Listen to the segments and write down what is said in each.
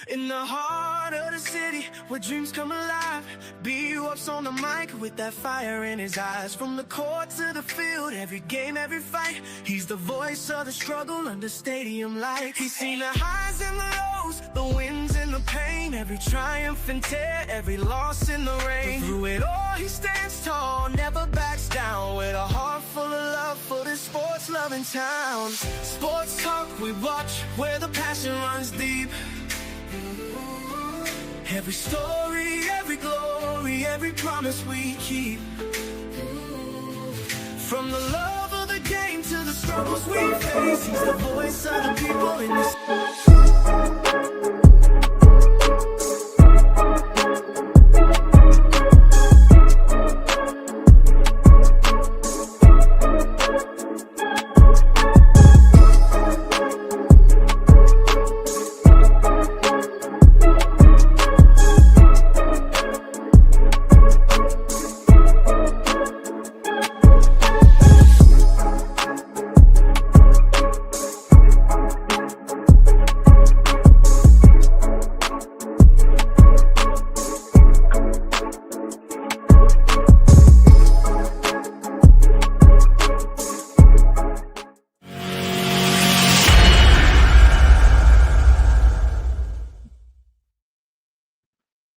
In the heart of the city, where dreams come alive, BWatts on the mic with that fire in his eyes. From the court to the field, every game, every fight, he's the voice of the struggle under stadium lights. He's seen the highs and the lows, the wins and the pain, every triumph and tear, every loss in the rain. But through it all, he stands tall, never backs down, with a heart full of love for this sports-loving town. Sports talk we watch, where the passion runs deep. Every story, every glory, every promise we keep. From the love of the game to the struggles we face, he's the voice of the people in this.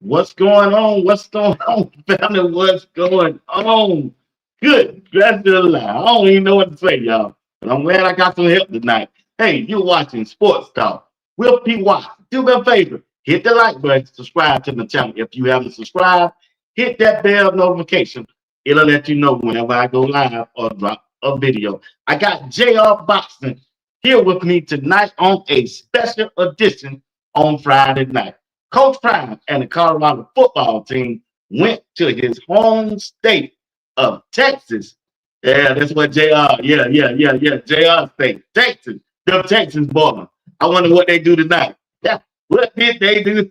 What's going on? What's going on, family? What's going on? Good. That's the lie. I don't even know what to say, y'all. But I'm glad I got some help tonight. Hey, you're watching Sports Talk with BWatts. Do me a favor. Hit the like button. Subscribe to the channel. If you haven't subscribed, hit that bell notification. It'll let you know whenever I go live or drop a video. I got JR Boxing here with me tonight on a special edition on Friday night. Coach Prime and the Colorado football team went to his home state of Texas. Yeah, that's what JR. Yeah. JR state, Texas. The Texas boys. I wonder what they do tonight. Yeah, what did they do?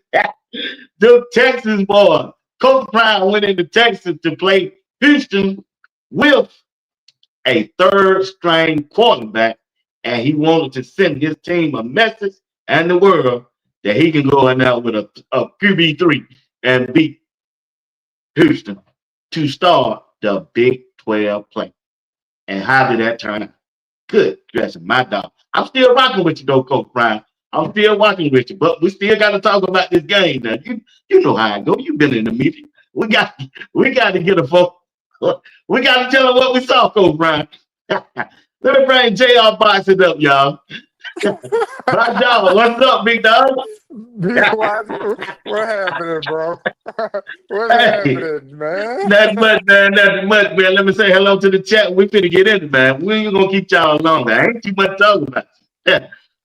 The Texas boys. Coach Prime went into Texas to play Houston with a third-string quarterback, and he wanted to send his team a message and the world that he can go in there with a QB3 and beat Houston to start the Big 12 play. And how did that turn out? Good gracious, my dog. I'm still rocking with you though, Coach Brian. I'm still watching with you, but we still got to talk about this game now. You know how I go. You've been in the meeting. We got to get a vote. We got to tell them what we saw, Coach Brian. Let me bring JR Boxing up, y'all. My dog, what's up, big dog? What happening, bro? What's happening, man? Nothing much, man. Let me say hello to the chat. We finna get into it, man. We ain't gonna keep y'all long. There ain't too much talking about.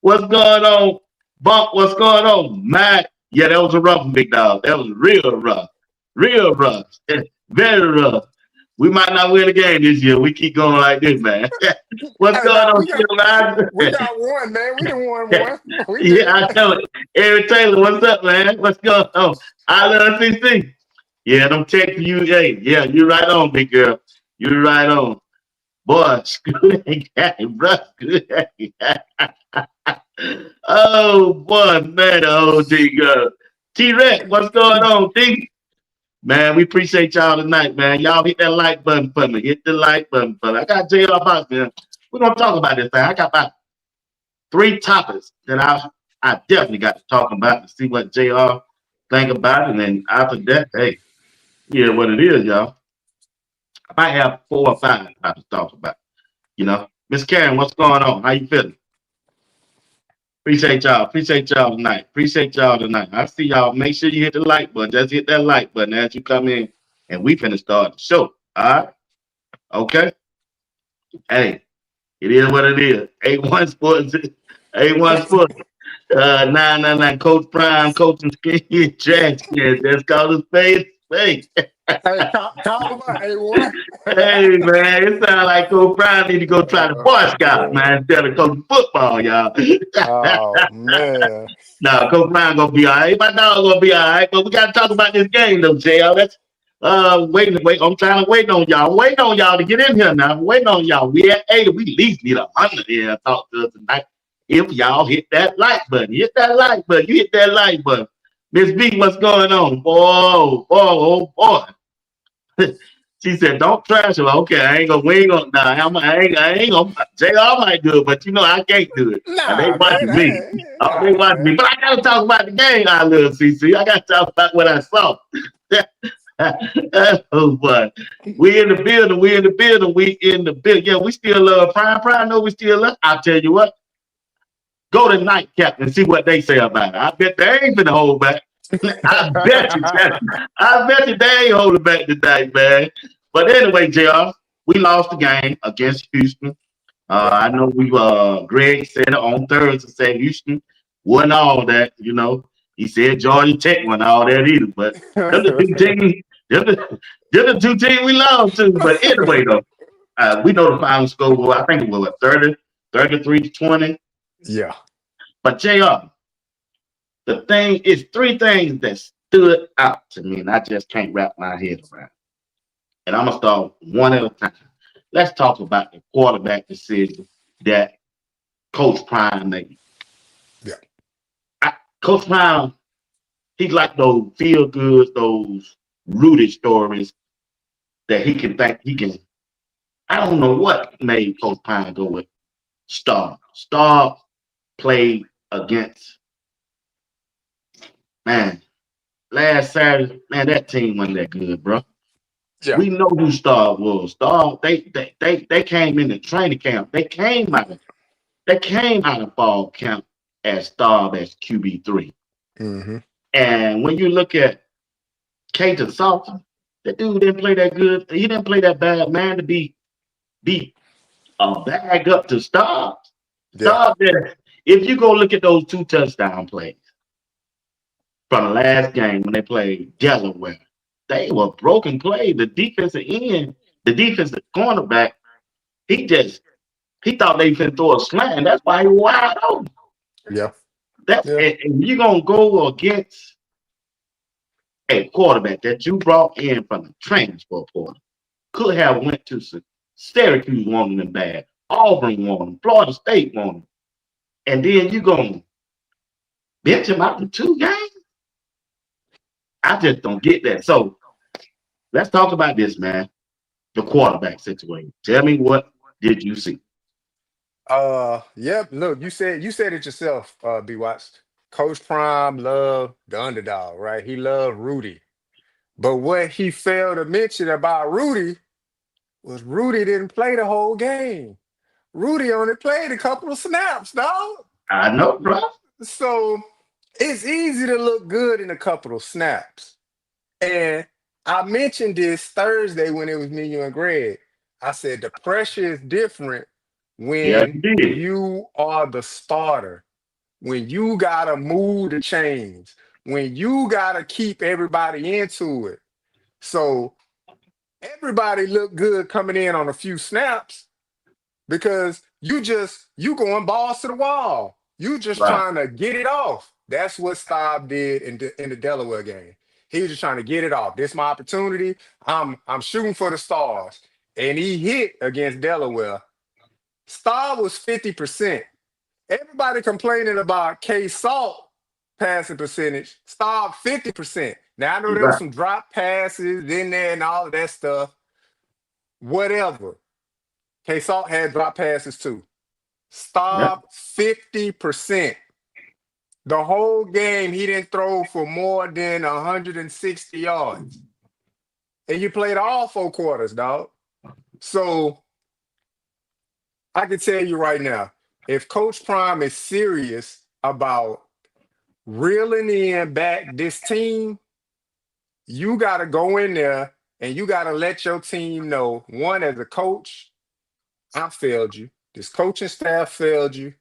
What's going on, Bump? What's going on, Matt? Yeah, that was a rough one, big dog. That was real rough, very rough. We might not win the game this year. We keep going like this, man. What's going on, man? We got one, man. We done won one. Yeah, I know it. Eric Taylor, what's up, man? What's going on? I love CC. Yeah, them texting you. Hey, yeah, you're right on, big girl. You're right on. Boy, screw that guy, bro. Screw that guy. Oh, boy, man. Oh, D girl. T-Rex, what's going on, D? Man, we appreciate y'all tonight, man. Y'all hit that like button for me. Hit the like button for me. I got JR Boxing. We're going to talk about this thing. I got about 3 topics that I definitely got to talk about and see what JR think about it. And then after that, hey, yeah, what it is, y'all. I might have 4 or 5 to talk about. You know, Miss Karen, what's going on? How you feeling? Appreciate y'all tonight. I see y'all. Make sure you hit the like button. Just hit that like button as you come in, and we finna start the show. All right? Okay? Hey, it is what it is. A1 Sports. 999 Coach Prime, coaching scheme, trash. That's called a spade. Hey, talk about A1. Hey, man, it sounds like Coach Prime need to go try the Boy Scout, man, instead of coaching football, y'all. Oh, man. No, Coach Prime gonna be all right. My dog gonna be all right, but we gotta talk about this game, though, JL. That's wait. I'm trying to wait on y'all. Waiting on y'all to get in here now. I'm waiting on y'all. We at 80. We at least need 100 here to talk to us tonight. if y'all hit that like button. Hit that like button. You hit that like button. Miss B, what's going on? Boy. She said, "Don't trash her." Okay, I ain't gonna. We ain't gonna. Nah, I ain't gonna. JR might do it, but you know I can't do it. They Nah, man. watching me. Oh, they Nah, watching me. man. But I gotta talk about the game. I love CC. I gotta talk about what I saw. Oh boy, we in the building. We in the building. We in the building. Yeah, we still love Prime. Prime, know we still love. I'll tell you what. Go to Nightcap and see what they say about it. I bet they ain't finna hold back. I bet you, I bet you they ain't holding back tonight, man. But anyway, JR, we lost the game against Houston. Yeah. I know Greg said it on Thursday, said Houston wasn't all that, you know. He said Georgia Tech wasn't all that either, but they're the two teams, they're the two teams we lost to. But anyway, though, we know the final score was, I think it was 30, 33-20. Yeah. But JR, the thing is three things that stood out to me, and I just can't wrap my head around. And I'm gonna start one at a time. Let's talk about the quarterback decision that Coach Prime made. Yeah. Coach Prime, he's like those feel goods, those rooted stories that he can think he can. I don't know what made Coach Prime go with Star. Star played against, man, last Saturday, man, that team wasn't that good, bro. Yeah. We know who Star was. Star, they came in the training camp. They came out of fall camp as Star as QB3. Mm-hmm. And when you look at Caden Salton, that dude didn't play that good. He didn't play that bad, man, to be a bag up to Star. Yeah. Star there. If you go look at those two touchdown plays from the last game when they played Delaware, they were broken play. The defensive end, the defensive cornerback, he just he thought they could throw a slant, and that's why he wide open. Yeah. That's Yeah. and you're gonna go against a quarterback that you brought in from the transfer portal. Could have went to Syracuse wanting him bad, Auburn wanted him, Florida State wanted him, and then you gonna bench him out in 2 games. I just don't get that. So let's talk about this, man. The quarterback situation. Tell me, what did you see? Yep. Look, you said it yourself, BWatts. Coach Prime loved the underdog, right? He loved Rudy. But what he failed to mention about Rudy was Rudy didn't play the whole game. Rudy only played a couple of snaps, dog. I know, bro. So it's easy to look good in a couple of snaps. And I mentioned this Thursday when it was me, you, and Greg. I said the pressure is different Yeah, when you did. you are the starter, when you gotta move the chains, when you gotta keep everybody into it. So everybody looked good coming in on a few snaps because you going balls to the wall. You just Right. trying to get it off. That's what Staub did in the Delaware game. He was just trying to get it off. This is my opportunity. I'm shooting for the stars. And he hit against Delaware. Staub was 50%. Everybody complaining about K Salt passing percentage. Staub 50%. Now I know there was Right. some drop passes in there and all of that stuff. Whatever. K Salt had drop passes too. Yeah. Stop 50%. The whole game, he didn't throw for more than 160 yards. And you played all 4 quarters, dog. So I can tell you right now, if Coach Prime is serious about reeling in back this team, you got to go in there and you got to let your team know, one, as a coach, I failed you. This coaching staff failed you.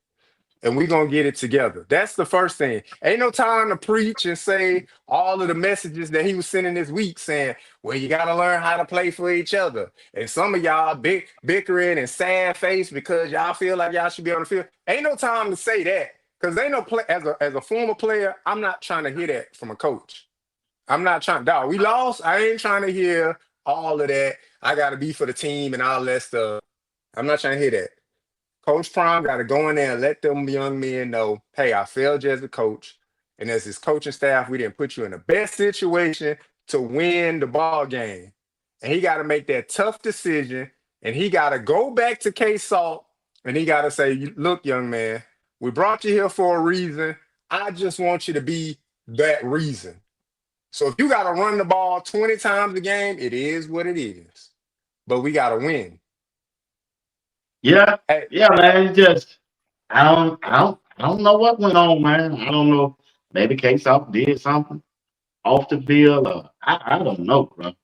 And we're gonna get it together. That's the first thing. Ain't no time to preach and say all of the messages that he was sending this week saying, well, you gotta learn how to play for each other. And some of y'all bickering and sad face because y'all feel like y'all should be on the field. Ain't no time to say that. Because ain't no play as a former player, I'm not trying to hear that from a coach. I'm not trying, dog. We lost. I ain't trying to hear all of that. I gotta be for the team and all that stuff. I'm not trying to hear that. Coach Prime got to go in there and let them young men know, hey, I failed you as a coach. And as his coaching staff, we didn't put you in the best situation to win the ball game. And he got to make that tough decision. And he got to go back to K Salt and he got to say, look, young man, we brought you here for a reason. I just want you to be that reason. So if you got to run the ball 20 times a game, it is what it is. But we got to win. Yeah, Hey, yeah, man. It's just I don't know what went on, man. I don't know. Maybe Case Off did something off the field. Or I don't know, bro.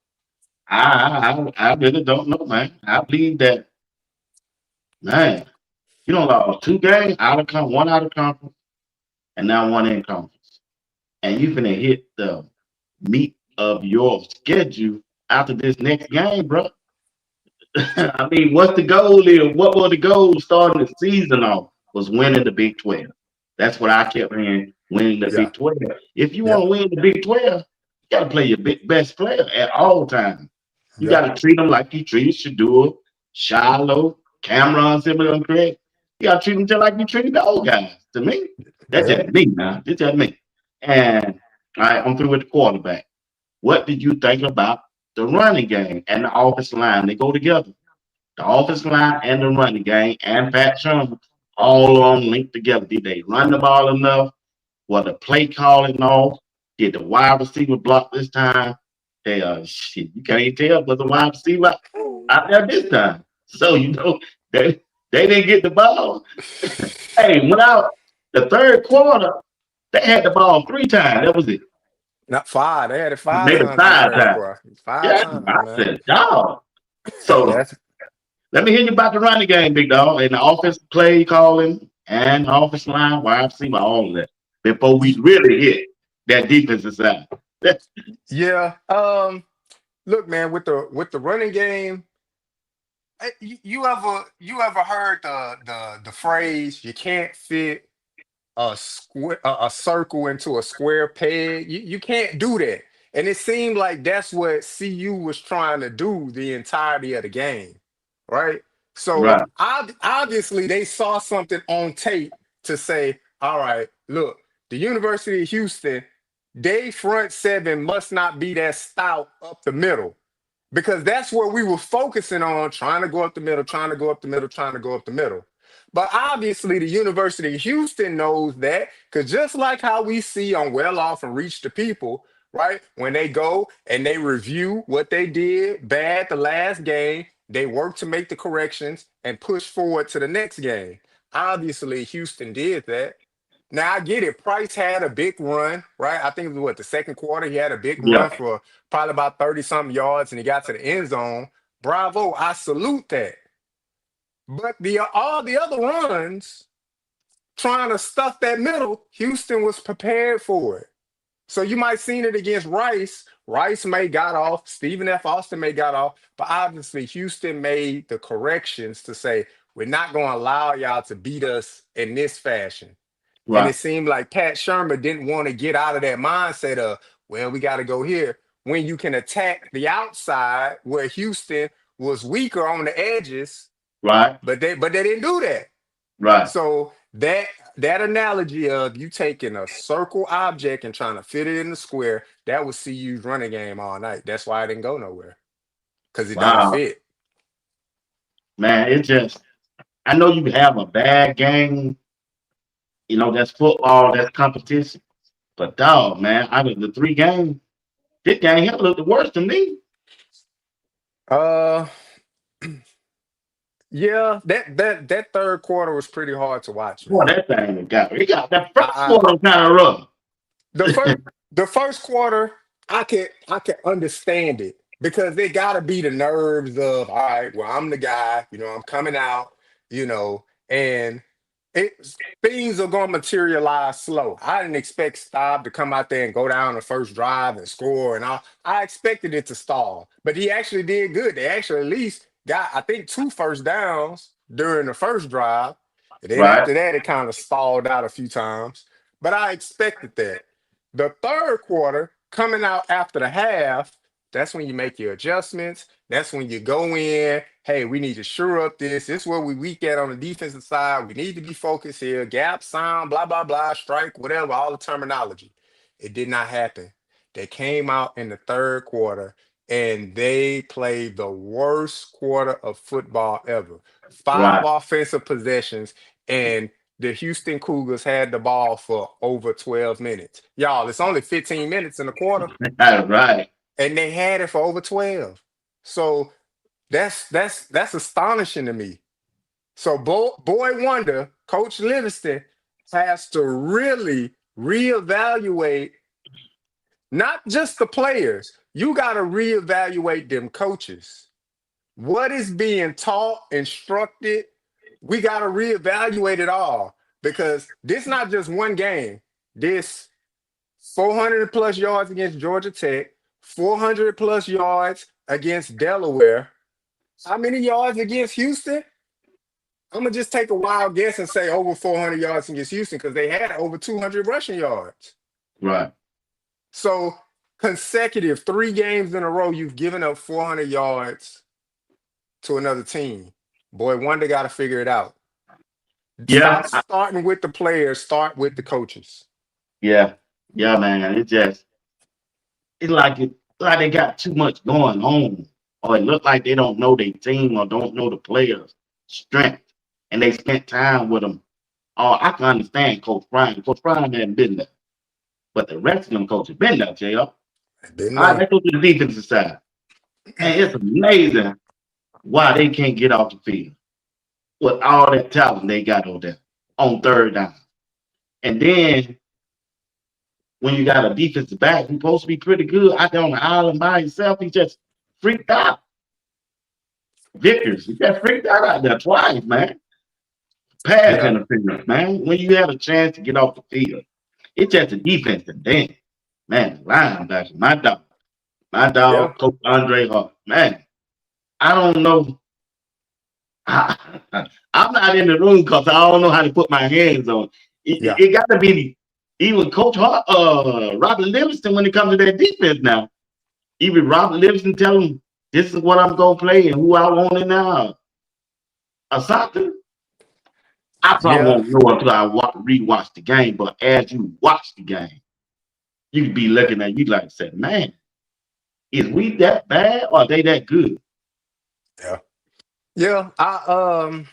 I really don't know, man. I believe that, man. You don't lost 2 games out of one out of conference, and now one in conference, and you finna hit the meat of your schedule after this next game, bro. I mean, what's the goal here? What was the goal starting the season off? Was winning the Big 12. That's what I kept hearing, winning the yeah, Big 12. If you want yep, to win the Big 12, you got to play your best player at all times. You got yep. to treat them like you treated Shadua, Shiloh, Cameron, similar and Craig. You got to treat them just like you treated the old guys. To me, that's Yeah. just me, man. That's just me. And all right, I'm through with the quarterback. What did you think about the running game and the offensive line? They go together. The offensive line and the running game and Pat Sherman all on linked together. Did they run the ball enough? Was the play calling off? Did the wide receiver block this time? Hey, shit, you can't even tell but the wide receiver out there this time. So they they didn't get the ball. Hey, without the third quarter, they had the ball 3 times. That was it. Not five. They had it five Maybe times in the five third times. quarter. Five Yeah, times, I man. said, dog. So That's let me hear you about the running game, big dog, and the offensive play calling and offensive line, wide receiver, all of that. Before we really hit that defensive side. yeah. Look, man, with the running game, you ever heard the phrase you can't fit a circle into a square peg. You can't do that. And it seemed like that's what CU was trying to do the entirety of the game, right? So Right, obviously they saw something on tape to say, all right, look, the University of Houston, they front seven must not be that stout up the middle because that's where we were focusing on trying to go up the middle, trying to go up the middle, trying to go up the middle. But obviously, the University of Houston knows that because just like how we see on Well Off and Reach the People, right? When they go and they review what they did bad the last game, they work to make the corrections and push forward to the next game. Obviously, Houston did that. Now I get it. Price had a big run, right? I think it was what the second quarter. He had a big run yeah, for probably about 30 something yards and he got to the end zone. Bravo. I salute that. But the all the other runs trying to stuff that middle, Houston was prepared for it. So you might seen it against Rice. Rice may got off. Stephen F. Austin may got off. But obviously Houston made the corrections to say, we're not going to allow y'all to beat us in this fashion. And it right, seemed like Pat Shermer didn't want to get out of that mindset of, well, we got to go here. When you can attack the outside where Houston was weaker on the edges, right, but they didn't do that. right. So that analogy of you taking a circle object and trying to fit it in the square, that was CU's running game all night. That's why it didn't go nowhere. Because it don't Wow, fit. man, it just, I know you have a bad game, that's football, that's competition. But dog, man, out of the 3 games, this game here looked the worst to me. Uh yeah, that third quarter was pretty hard to watch, Boy, man. that thing got that first I, quarter kind of rough. The first the first quarter, I can understand it because they gotta be the nerves of all right, well, I'm the guy, I'm coming out, and things are gonna materialize slow. I didn't expect Staub to come out there and go down the first drive and score and all. I expected it to stall, but he actually did good. They actually at least got, I think, 2 first downs during the first drive. And then Right, after that, it kind of stalled out a few times. But I expected that. The third quarter, coming out after the half, that's when you make your adjustments. That's when you go in hey, we need to shore up this. This is where we weak at on the defensive side. We need to be focused here. Gap, sound, blah, blah, blah, strike, whatever, all the terminology. It did not happen. They came out in the third quarter and they played the worst quarter of football ever. Five Right. offensive possessions, and the Houston Cougars had the ball for over 12 minutes. Y'all, it's only 15 minutes in the quarter, Right. and they had it for over 12. So that's astonishing to me. So boy wonder, Coach Livingston has to really reevaluate not just the players. You got to reevaluate them coaches. What is being taught, instructed? We got to reevaluate it all because this not just one game. This 400 plus yards against Georgia Tech, 400 plus yards against Delaware. How many yards against Houston? I'm gonna just take a wild guess and say over 400 yards against Houston because they had over 200 rushing yards. Right. So consecutive 3 games in a row, you've given up 400 yards to another team. Boy, Wonder got to figure it out. Yeah. Stop starting with the players, start with the coaches. Yeah. Yeah, man. It's like they got too much going on. Or it look like they don't know their team or don't know the players' strength. And they spent time with them. Oh, I can understand Coach Brian. Coach Brian hadn't been there. But the rest of them coaches been there, JR. All Didn't right, they? let's go to the defensive side. And it's amazing why they can't get off the field with all that talent they got over there on third down. And then when you got a defensive back who's supposed to be pretty good out there on the island by himself, he just freaked out. Vickers, he just freaked out there twice, man. Pass Yeah. interference, man. When you have a chance to get off the field, it's just a defense. And then, man, the linebacker, my Yeah. dog, Coach Andre Hart, man. I don't know. I'm not in the room because I don't know how to put my hands on. Yeah. It got to be even Coach Hart, Robert Livingston when it comes to that defense now. Even Robert Livingston tell him this is what I'm gonna play and who I want in now or something. I probably Yeah. won't know until I rewatch the game. But as you watch the game, you could be looking at you like say, man, is we that bad or are they that good? Yeah. Yeah. I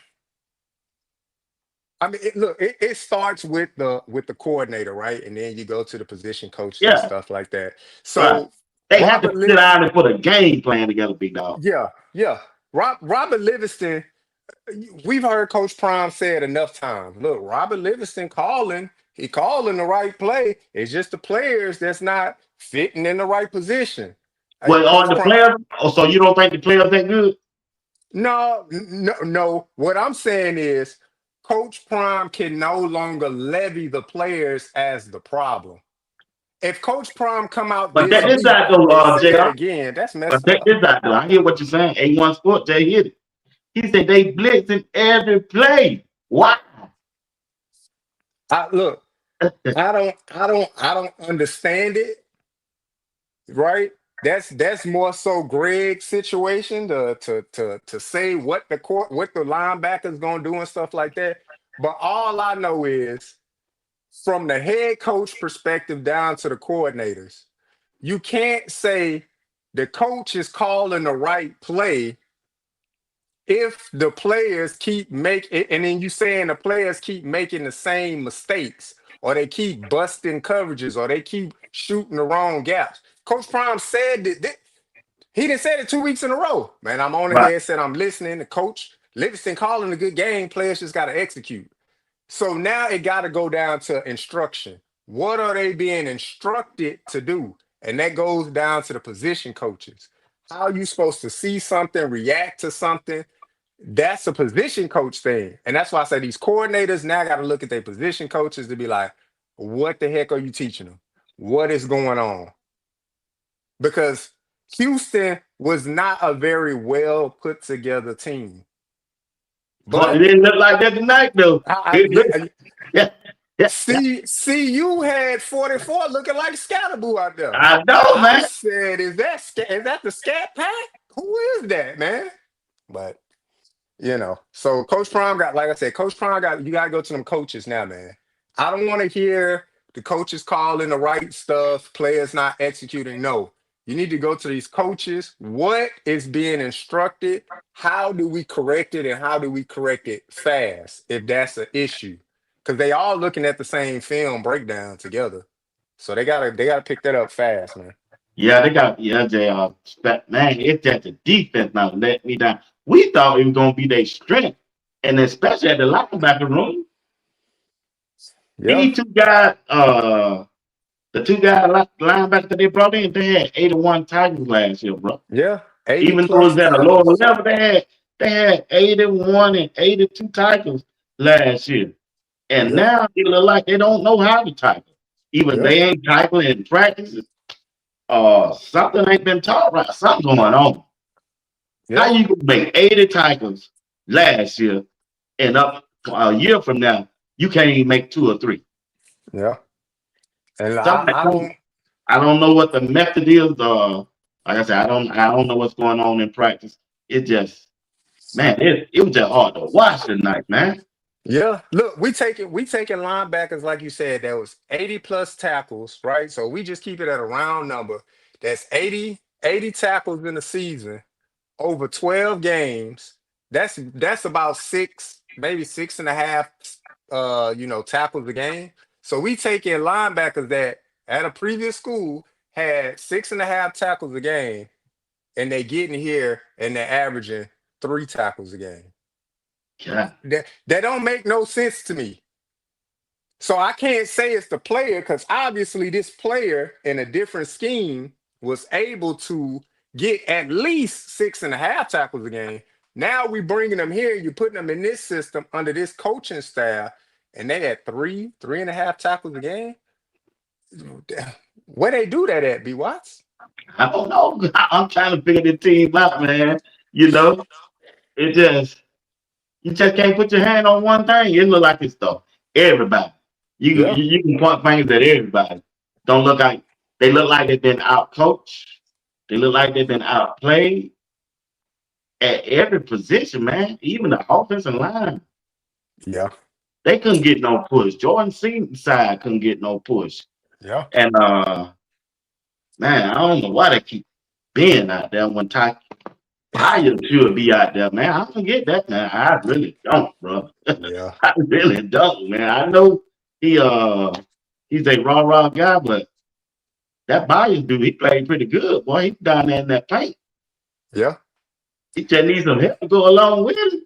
mean, look, it starts with the coordinator, right? And then you go to the position coaches and Yeah, stuff like that. right. So They have to Robert sit Livingston, down and put a game plan together, big dog. yeah, yeah. Robert Livingston, we've heard Coach Prime say it enough times. Look, Robert Livingston he calling the right play. It's just the players that's not fitting in the right position. Well, Coach on the Prime, players, so you don't think the players that good? no, no, no. What I'm saying is Coach Prime can no longer levy the players as the problem. If Coach Prime come out But this check this week out though, and say that JR. again, that's But messed check up. this out though. I hear what you're saying. A1 Sport, Jay hit it. He said they blitzing every play. Why? Look, I don't understand it, right? That's more so Greg's situation to say what the linebacker's gonna do and stuff like that. But all I know is from the head coach perspective down to the coordinators, you can't say the coach is calling the right play if the players keep making, and then you saying the players keep making the same mistakes, or they keep busting coverages, or they keep shooting the wrong gaps. Coach Prime said that he didn't say it 2 weeks in a row. Man, I'm on the Right. headset, I'm listening. The coach Livingston calling a good game. Players just got to execute. So now it got to go down to instruction. What are they being instructed to do? And that goes down to the position coaches. How are you supposed to see something, react to something? That's a position coach thing. And that's why I say these coordinators now got to look at their position coaches to be like, what the heck are you teaching them? What is going on? Because Houston was not a very well put together team. Well, it But didn't look like that tonight though. It looked, I, yeah, yeah, yeah. see, you had 44 looking like Scatterboo out there. I know, I man. said, is that the Scat Pack? Who is that, man? But So Coach Prime got, like I said, Coach Prime got, you got to go to them coaches now, man. I don't want to hear the coaches calling the right stuff, players not executing. No, you need to go to these coaches. What is being instructed? How do we correct it? And how do we correct it fast if that's an issue? Because they all looking at the same film breakdown together. So they gotta pick that up fast, man. Yeah, they man, it's just the defense now let me down. We thought it was gonna be their strength, and especially at the linebacker room. Yeah, These two guys, the two guys linebackers that they brought in, they had 81 tackles last year, bro. yeah. 80 Even though plus it was at a lower tackles. level, they had 81 and 82 tackles last year. And Yeah, now it look like they don't know how to tackle. Even yeah, they ain't tackling in practices. Something ain't been taught right. Something going on. How yeah, you gonna make 80 tackles last year and up a year from now, you can't even make two or three. yeah. And Something I don't know what the method is. Like I said, I don't know what's going on in practice. It just man, it was just hard to watch tonight, man. Yeah, look, we taking linebackers like you said. That was 80 plus tackles, right? So we just keep it at a round number. That's 80 tackles in the season over 12 games. That's about six, maybe six and a half, tackles a game. So we taking linebackers that at a previous school had six and a half tackles a game, and they getting here and they're averaging three tackles a game. God, That don't make no sense to me. So I can't say it's the player because obviously this player in a different scheme was able to get at least six and a half tackles a game. Now we bringing them here, you putting them in this system under this coaching staff, and they had three and a half tackles a game. Where they do that at, B Watts? I don't know. I'm trying to figure the team out, man. You know, it just you just can't put your hand on one thing. It look like it's stuff. Everybody. Yeah, You can point fingers at everybody. Don't look like they look like they've been out coached. They look like they've been outplayed at every position, man. Even the offensive line. yeah, They couldn't get no push. Jordan Seaton's side couldn't get no push. yeah, And man, I don't know why they keep being out there when Ty Byers should be out there, man. I don't get that, man. I really don't, bro. yeah. I really don't, man. I know he he's a raw guy, but that Byers dude, he played pretty good, boy. He's down there in that paint. Yeah. He just needs some help to go along with it.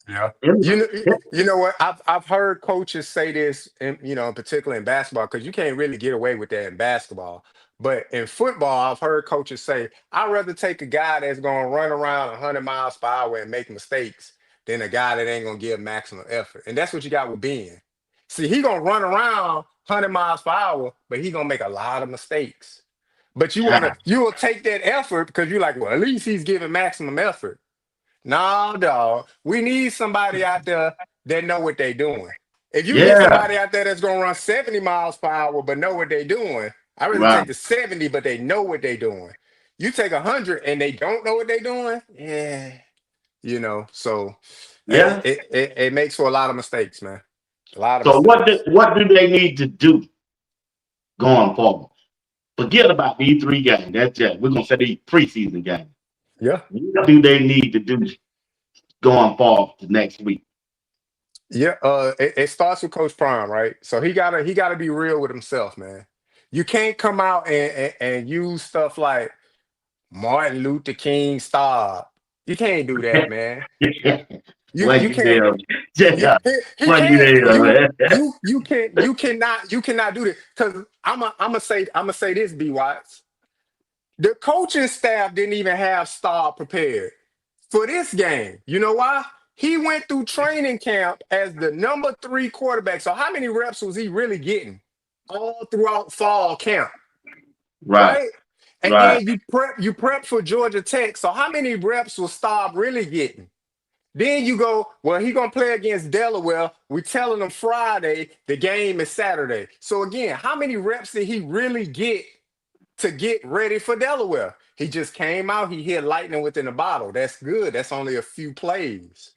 Yeah. And- You know, you know what? I've heard coaches say this, in particular in basketball, because you can't really get away with that in basketball. But in football, I've heard coaches say, I'd rather take a guy that's gonna run around 100 miles per hour and make mistakes than a guy that ain't gonna give maximum effort. And that's what you got with Ben. See, he gonna run around 100 miles per hour, but he gonna make a lot of mistakes. But God, you will take that effort because you're like, well, at least he's giving maximum effort. No, dog. We need somebody out there that know what they doing. If you get yeah, somebody out there that's gonna run 70 miles per hour but know what they doing, I rather right, take the 70, but they know what they doing. You take 100 and they don't know what they doing, yeah, So yeah. it makes for a lot of mistakes, man. A lot of So mistakes. what do they need to do going forward? Forget about these three games. That's it. We're gonna say these preseason games. Yeah. What do they need to do going forward to next week? Yeah, it starts with Coach Prime, right? So he gotta be real with himself, man. You can't come out and use stuff like Martin Luther King stop. You can't do that, man. You What you can't. there? Yeah, He what you can't. there, man? You cannot do this because I'm gonna say this, B Watts. The coaching staff didn't even have Star prepared for this game. You know why? He went through training camp as the number three quarterback. So how many reps was he really getting all throughout fall camp? Right, Right? And right, then you prep for Georgia Tech. So how many reps was Staub really getting? Then you go, well, he gonna play against Delaware. We telling him Friday, the game is Saturday. So again, how many reps did he really get to get ready for Delaware? He just came out, he hit lightning within a bottle. That's good. That's only a few plays.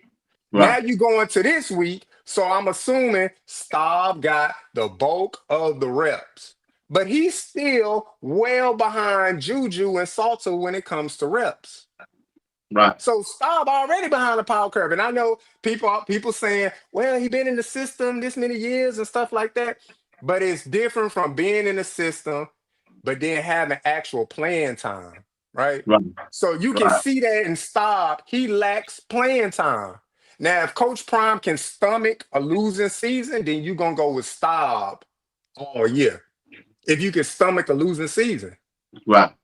Now Right. you go into this week, so I'm assuming Staub got the bulk of the reps. But he's still well behind Juju and Salter when it comes to reps. Right. So Staub already behind the power curve. And I know people saying, well, he been in the system this many years and stuff like that. But it's different from being in the system, but then having actual playing time, right? Right. So you can Right. see that in Staub, he lacks playing time. Now, if Coach Prime can stomach a losing season, then you're gonna go with Staub all year. If you can stomach a losing season, Right.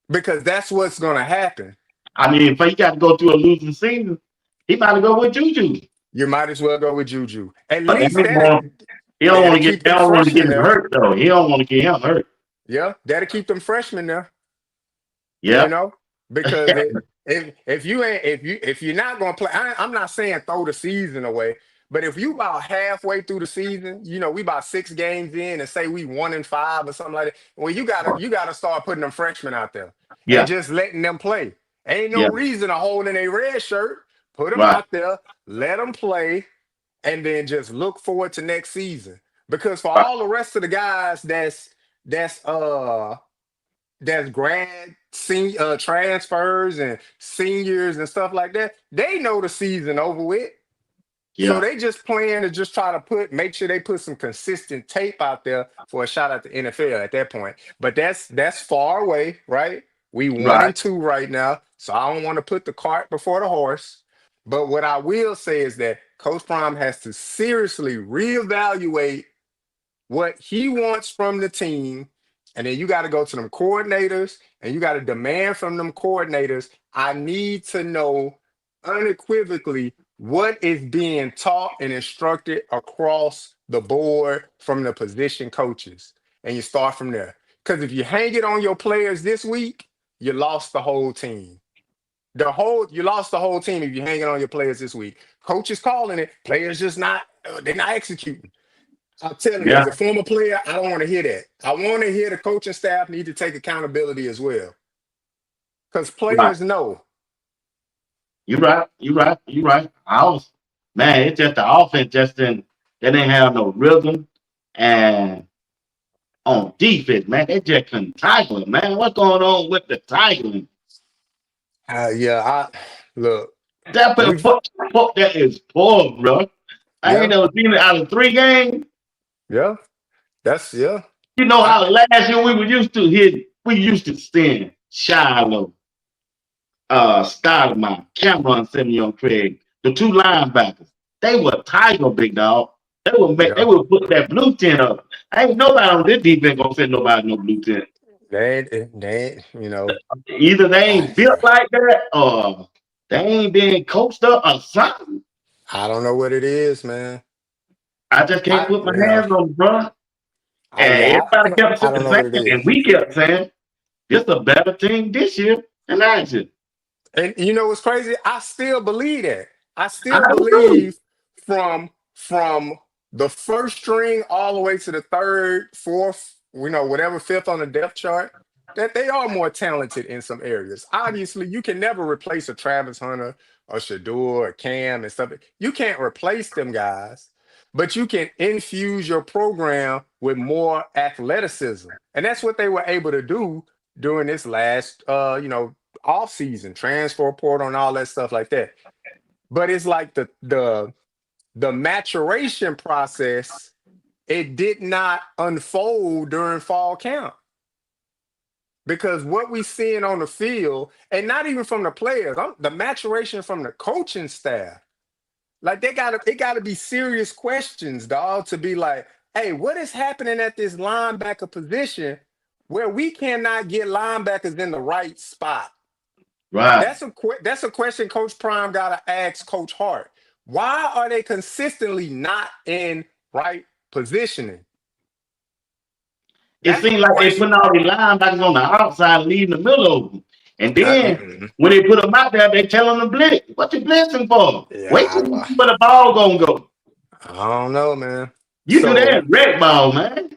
because that's what's gonna happen. I mean, if he got to go through a losing season, he might go with Juju. You might as well go with Juju. At But least that'll he don't want that'll to get. keep They them don't want to get freshmen him there. hurt though. He don't want to get him hurt. Yeah, that'll keep them freshmen there. You Yeah. know, because if you ain't if you're not gonna play, I'm not saying throw the season away, but if you about halfway through the season, we about 6 games in, and say we 1-5 or something like that. Well, you gotta start putting them freshmen out there and Yeah. just letting them play. Ain't no Yeah. reason to hold in a red shirt. Put them Right. out there, let them play, and then just look forward to next season. Because for Right. all the rest of the guys that's grad transfers and seniors and stuff like that, they know the season over with. So Yeah. they just plan to just try to make sure they put some consistent tape out there for a shot at the NFL at that point. But that's far away, right? We one Right. and two right now. So I don't want to put the cart before the horse. But what I will say is that Coach Prime has to seriously reevaluate what he wants from the team. And then you got to go to them coordinators and you got to demand from them coordinators, I need to know unequivocally what is being taught and instructed across the board from the position coaches. And you start from there. Because if you hang it on your players this week, you lost the whole team. You lost the whole team if you hang it on your players this week. Coach is calling it, players just they're not executing. I'm telling you, Yeah. as a former player, I don't want to hear that. I want to hear the coaching staff need to take accountability as well. Because Right. players know. You right. You right. You right. Man, it's just the offense they didn't have no rhythm and on defense, man, they just couldn't tackle it, man. What's going on with the tackling? Yeah, look, That we've fuck that is poor, bro. I ain't yeah, never seen it out of 3 games. yeah, yeah, You know I how last year we used to send Shiloh, Stoudemire, Cameron Simeon Craig, the 2 linebackers. They were tiger, big dog. They yeah. would put that blue tent up. Ain't nobody on this defense gonna send nobody no blue tent. They ain't. Either they ain't built Yeah. like that or they ain't been coached up or something. I don't know what it is, man. I just can't I put my yeah, hands on it, bro. I And yeah, everybody kept I don't know saying, what it and is. we kept saying, this a better team this year than last year. And you know what's crazy? I still believe that. I I still do too. believe from the first string all the way to the third, fourth, whatever fifth on the depth chart, that they are more talented in some areas. Obviously, you can never replace a Travis Hunter, a Shador, a Cam, and stuff. You can't replace them guys, but you can infuse your program with more athleticism, and that's what they were able to do during this last, off season, transfer portal, and all that stuff like that. But it's like the maturation process, it did not unfold during fall camp because what we seeing on the field, and not even from the players, the maturation from the coaching staff, like it gotta be serious questions, dog, to be like, hey, what is happening at this linebacker position where we cannot get linebackers in the right spot? Right. That's a question Coach Prime got to ask Coach Hart. Why are they consistently not in right positioning? It That's a seems like they question. putting all these linebackers on the outside, leaving the middle open. And then Mm-mm. when they put them out there, they tell them to blitz. What you blitzing for? Yeah, Wait till you see where the ball gonna go. I don't know, man. You do that So in red ball, man.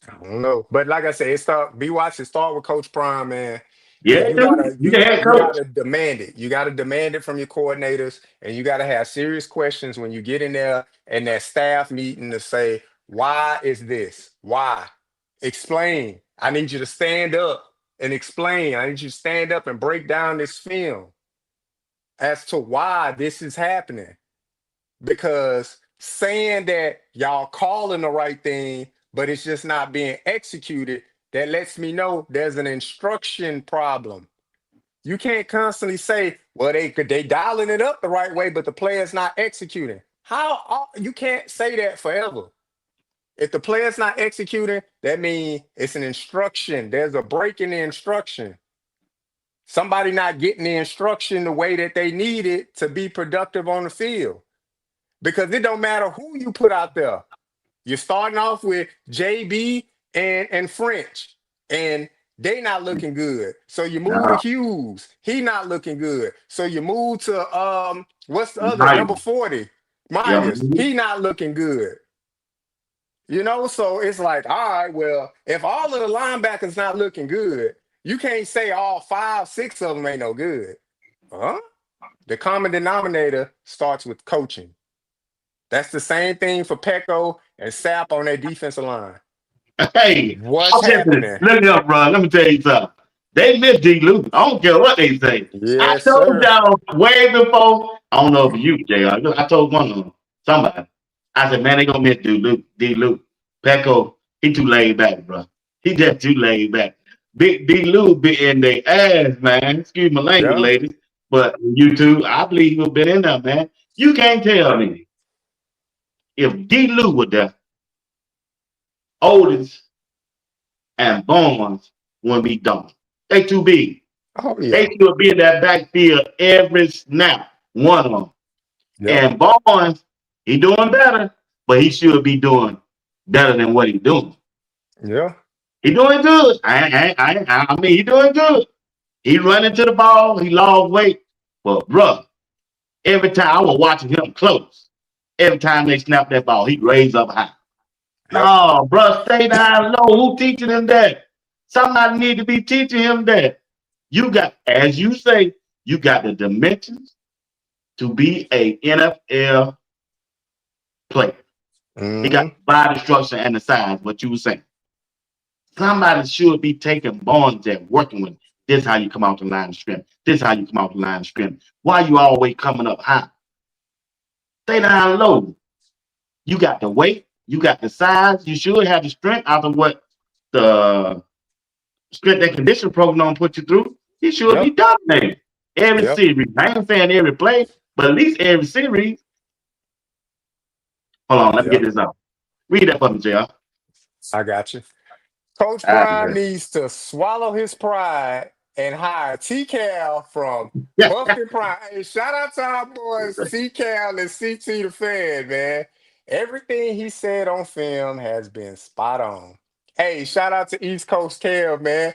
I don't know, but like I said, BWatts, it start with Coach Prime, man. Yeah, You dude. gotta You the head you coach. gotta demand it. You gotta demand it from your coordinators, and you gotta have serious questions when you get in there and that staff meeting to say, why is this? Why? Explain. I need you to stand up and explain. I need you to stand up and break down this film as to why this is happening. Because saying that y'all calling the right thing, but it's just not being executed, that lets me know there's an instruction problem. You can't constantly say, well, they dialing it up the right way, but the player's not executing. You can't say that forever. If the player's not executing, that means it's an instruction. There's a break in the instruction. Somebody not getting the instruction the way that they need it to be productive on the field. Because it don't matter who you put out there. You're starting off with JB and French, and they not looking good. So you move to Nah, Hughes, he not looking good. So you move to what's the other Mike. number 40? Yeah. Myers, he not looking good. So it's like, all right, well, if all of the linebackers not looking good, you can't say all five, six of them ain't no good. Huh? The common denominator starts with coaching. That's the same thing for Pecco and Sap on their defensive line. Hey, What's I'm just happening? look up, bro. Let me tell you something. They miss D. Luke. I don't care what they say. I Yes, told sir. y'all way before. I don't know if you, JR. I told one of them, somebody. I said, man, they gonna miss D. Luke. D. Luke. Pecco, he too laid back, bro. He just too laid back. Big D. Luke be in their ass, man. Excuse my language, Yeah. ladies. But you two, I believe you've been in there, man. You can't tell me if D. Luke was there, Otis and Barnes wouldn't be done. They too big. Oh They yeah. should be in that backfield every snap, one of them. Yep. And Barnes, he doing better, but he should be doing better than what he's doing. Yeah. He doing good. I mean, he doing good. He running to the ball. He lost weight. But, bruh, every time I was watching him close, every time they snap that ball, he raised up high. Yep. No, bruh, stay down low. Who teaching him that? Somebody need to be teaching him that. You got, as you say, you got the dimensions to be a NFL player. He got Hmm. the body structure and the size, what you were saying. Somebody should be taking bonds and working with him. This how you come out the line of scrimmage. This how you come out the line of scrimmage. Why you always coming up high? Stay down low. You got the weight. You got the size. You should have the strength out of what the strength and conditioning program put you through. He should be Yep. dominating every Yep. series. I ain't saying every play, but at least every series. Hold on, let me get Yep. this out. Read that for me, JR. I got you. Coach Ah, Prime needs to swallow his pride and hire T Cal from yeah. Buffy Prime. Hey, shout out to our boys T Cal and CT the Fan, man. Everything he said on film has been spot on. Hey, shout out to East Coast Cal, man.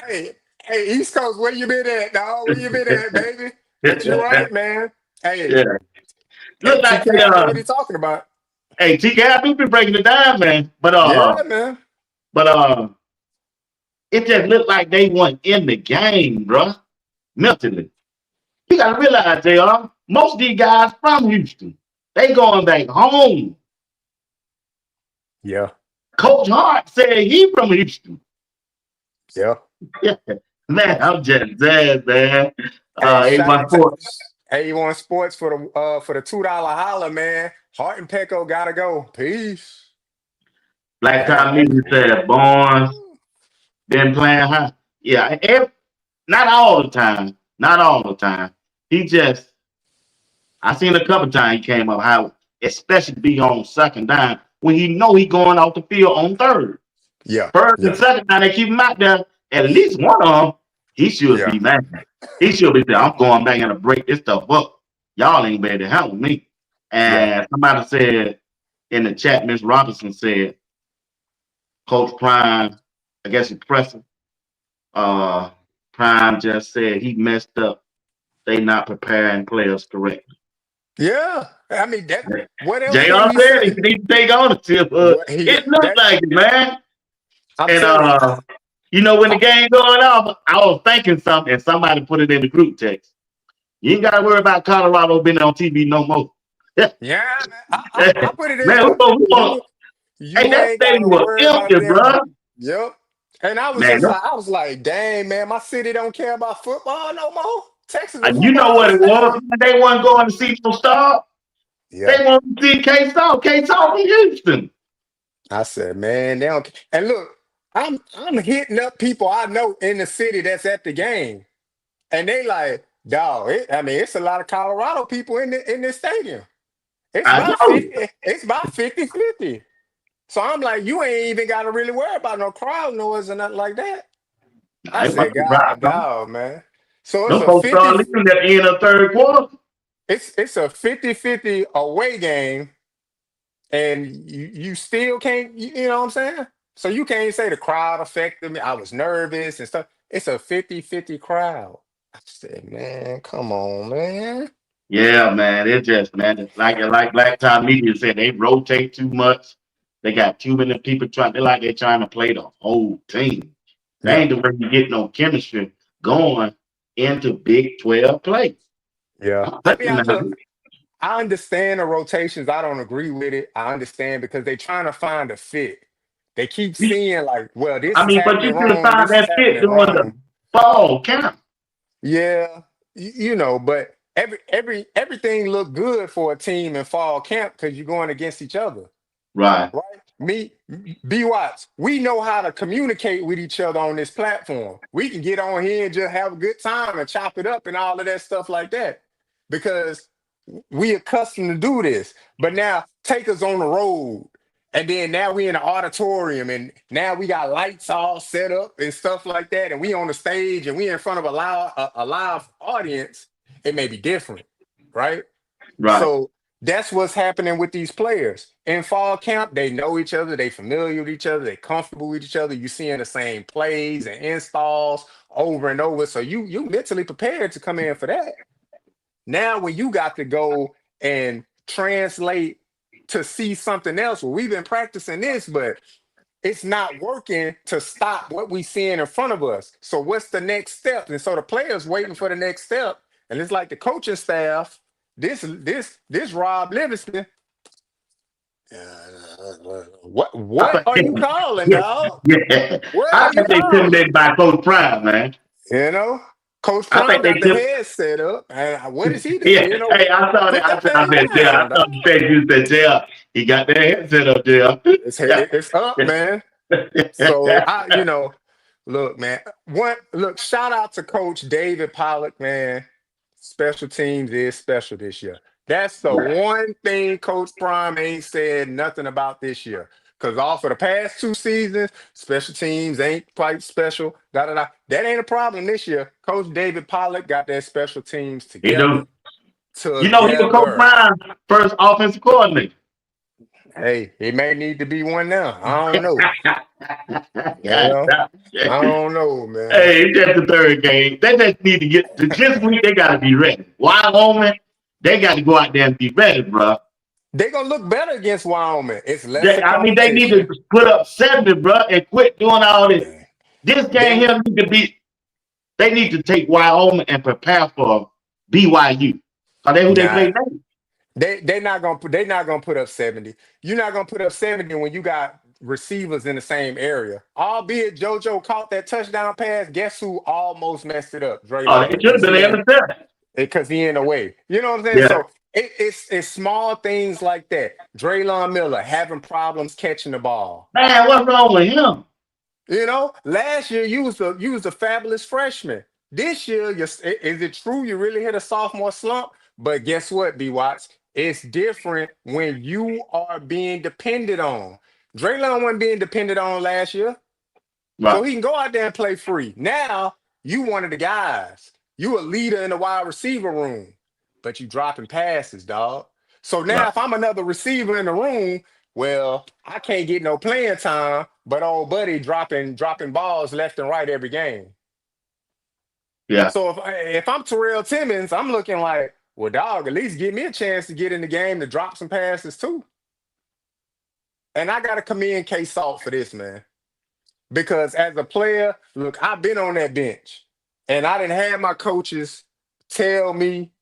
Hey, hey, East Coast, where you been at, dog? Where you been at, baby? But you right, man. Hey, Yeah. hey, Look T like they Cal know what he talking about. hey TK, I do be breaking it down, man. Yeah, man. But it just looked like they weren't in the game, bro. Mentally. You gotta realize, JR, most of these guys from Houston. They going back home. Yeah, Coach Hart said he from Houston. yeah. Yeah. Man, I'm just dead, man. Hey, shout A1 out to Sports. A1 Sports for the $2 holler, man. Hart and Pecco gotta go. Peace. Black Time Man. Music said Barnes been playing high. Yeah, not all the time. Not all the time. He just I seen a couple times he came up high, especially be on second down when he know he going off the field on third. Yeah, First and yeah, second down, they keep him out there. At least one of them, he should yeah, be mad. He should be saying, I'm going back and to break this stuff up. Y'all ain't better to handle me. yeah. And somebody said in the chat, Miss Robinson said, Coach Prime, I guess he's pressing. Uh, Prime just said he messed up. They not preparing players correctly. Yeah. I mean that what else can JR we said he say? need to take ownership. What he It looked that like it, man. I'm And telling you, You know, when the game going off, I was thinking something, and somebody put it in the group text. You ain't got to worry about Colorado being on TV no more. Man, Yeah, man. I put it in who, there. who, who, You hey, you that ain't stadium gotta was worry about empty, them. bro. Yep. And I was Man, just like, dang, man, my city don't care about football no more. Texas a you know football what it state. was? They wasn't going to see no star. Yeah. They wanted to see K-Star. K-Star from Houston. I said, man, they don't. And look, I'm hitting up people I know in the city that's at the game, and they like, dog. I mean, it's a lot of Colorado people in this stadium. It's I about know. 50. It's about 50-50. So I'm like, you ain't even got to really worry about no crowd noise or nothing like that. I I said, wasn't God, surprised. dog, man. So it's Them a folks 50. started leaving at the end of third quarter. It's a 50-50 away game, and you still can't. You know what I'm saying? So you can't say the crowd affected me. I was nervous and stuff. It's a 50-50 crowd. I said, man, come on, man. Yeah, man. It's just, man, it's like Black Time Media said, they rotate too much. They got too many people trying. They're trying to play the whole team. That Yeah, ain't the way you get no chemistry going into Big 12 play. yeah. I'm I mean, telling look. you, I understand the rotations. I don't agree with it. I understand because they're trying to find a fit. They keep seeing like, well, this I is mean, but happening you could have wrong. found This is that fit happening during the wrong. fall camp. Yeah, but everything looked good for a team in fall camp because you're going against each other, Right, right? Me, BWatts, we know how to communicate with each other on this platform. We can get on here and just have a good time and chop it up and all of that stuff like that because we accustomed to do this. But now take us on the road. And then now we in the auditorium and now we got lights all set up and stuff like that. And we on the stage and we in front of a live audience. It may be different, right? right, So that's what's happening with these players. In fall camp, they know each other, they familiar with each other, they comfortable with each other. You seeing the same plays and installs over and over. So you mentally prepared to come in for that. Now, when you got to go and translate to see something else, well, we've been practicing this, but it's not working to stop what we seeing in front of us. So, what's the next step? And so the players waiting for the next step, and it's like the coaching staff. This Rob Livingston. I What are you think, calling, yeah, dog? yeah. What I are you think they calling? intimidated by Coach Prime, man. You know, Coach I Prime think they got the took. head set up, and what is he Yeah, doing? You know, hey, I saw that. put that I thing said, yeah, down, I saw dog. the text you said, yeah, he got that headset up there. Yeah. It's up, man. So look, man. Shout out to Coach David Pollock, man. Special teams is special this year. That's the Right, one thing Coach Prime ain't said nothing about this year. Because all for the past 2 seasons, special teams ain't quite special. Da da da. That ain't a problem this year. Coach David Pollock got that special teams he together. do. You know, he was Coach Together. Prime first offensive coordinator. Hey, he may need to be one now. I don't know. You God, know, I don't know, man. hey, it's just the third game. They just need to get to this week. They got to be ready. Wyoming, they got to go out there and be ready, bro. They're gonna look better against Wyoming. It's lesser I mean, they need to competition. put up 70, bro, and quit doing all this. This game They here need to be. They need to take Wyoming and prepare for BYU. Are they who they nah, play now? they're not gonna put up 70. You're not gonna put up 70 when you got receivers in the same area. Albeit JoJo caught that touchdown pass. Guess who almost messed it up? Oh, they Draylon, should have been able to tell. because he in the way. You know what I'm saying? Yeah. So it's small things like that. Draylon Miller having problems catching the ball. Man, what's wrong with him? Last year you was a fabulous freshman. This year, is it true you really hit a sophomore slump? But guess what, B Watts? It's different when you are being depended on. Draylon wasn't being depended on last year, so Right, he can go out there and play free. Now you one of the guys. You a leader in the wide receiver room, but you dropping passes, dog. So now right. if I'm another receiver in the room, well, I can't get no playing time, but old buddy dropping balls left and right every game. Yeah, So if I'm Terrell Timmons, I'm looking like, well, dog, at least give me a chance to get in the game to drop some passes too. And I gotta commend K Salt for this, man. Because as a player, look, I've been on that bench, and I didn't have my coaches tell me,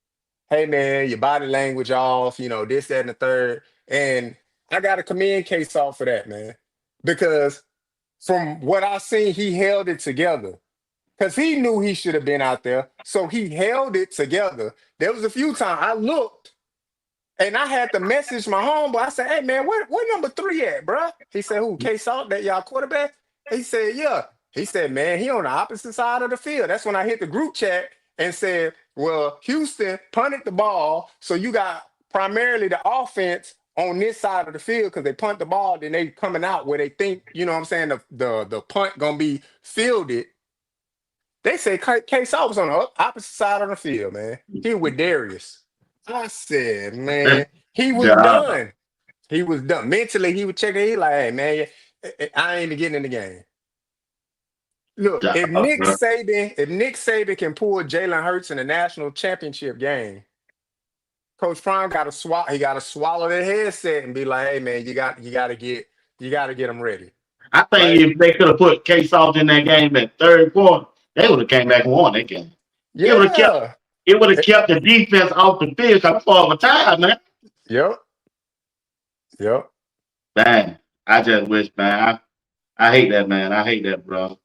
"Hey, man, your body language off," this, that, and the third. And I got to commend Case off for that, man, because from what I seen, he held it together because he knew he should have been out there. So he held it together. There was a few times I looked and I had to message my homeboy. I said, "Hey man, where number 3 at, bruh?" He said, "Who? K Salt, that y'all quarterback?" He said, "Yeah." He said, "Man, he on the opposite side of the field." That's when I hit the group chat and said, "Well, Houston punted the ball, so you got primarily the offense on this side of the field because they punt the ball, then they coming out where they think, you know what I'm saying, the punt gonna be fielded." They say K Salt was on the opposite side of the field, man. He with Darius. I said, man, he was Duh. done. He was done. Mentally, he was checking. He like, "Hey, man, I ain't getting in the game." Look, Duh, bro. If Nick Saban can pull Jalen Hurts in the national championship game, Coach Prime got to swallow. He got to swallow that headset and be like, "Hey, man, you got to get them ready." I think Right? if they could have put K Salt in that game at third quarter, they would have came back and won that game. It would have kept Yeah. it would have Eh, kept the defense off the field. Cause for a time, man. Yep. Yep. Man, I just wish, man. I hate that, man. I hate that, bro.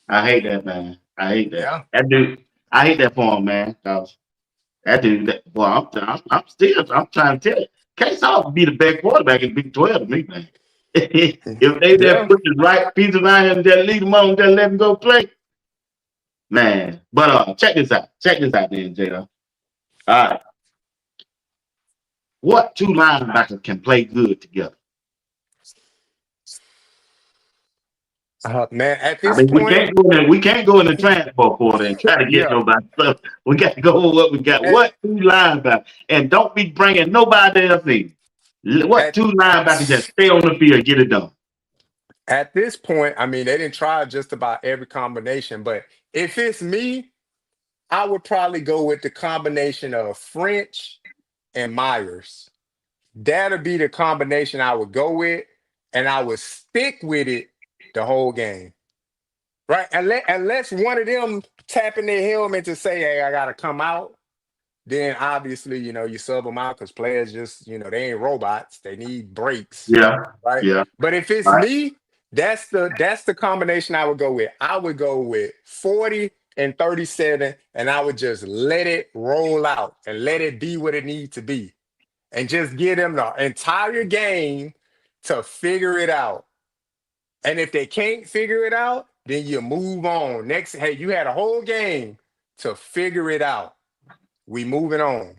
I hate that, man. I hate that. Yeah. That dude. I hate that for him, man. Cause that dude. Well, I'm trying to tell you, K Salt would be the best quarterback in Big 12 to me, man. If they just Yeah. put the right pieces around him, just leave him on, just let him go play, man. But check this out. Check this out, then, Jada. All right, what two linebackers can play good together? Man, at I this mean, point, we can't go in the transport portal and try to get yeah. nobody. So we got to go with what we got. At, What two linebackers? And don't be bringing nobody else in. What at two linebackers just stay on the field, get it done? at this point, I mean, they didn't try just about every combination, but if it's me, I would probably go with the combination of French and Myers. That'll be the combination I would go with, and I would stick with it the whole game. Right? Unless one of them tapping their helmet to say, "Hey, I gotta come out," then obviously, you sub them out because players just, they ain't robots. They need breaks, Yeah, right? yeah. But if it's All right. me, that's the combination I would go with. I would go with 40 and 37, and I would just let it roll out and let it be what it needs to be. And just give them the entire game to figure it out. And if they can't figure it out, then you move on. Next, hey, you had a whole game to figure it out. We moving on.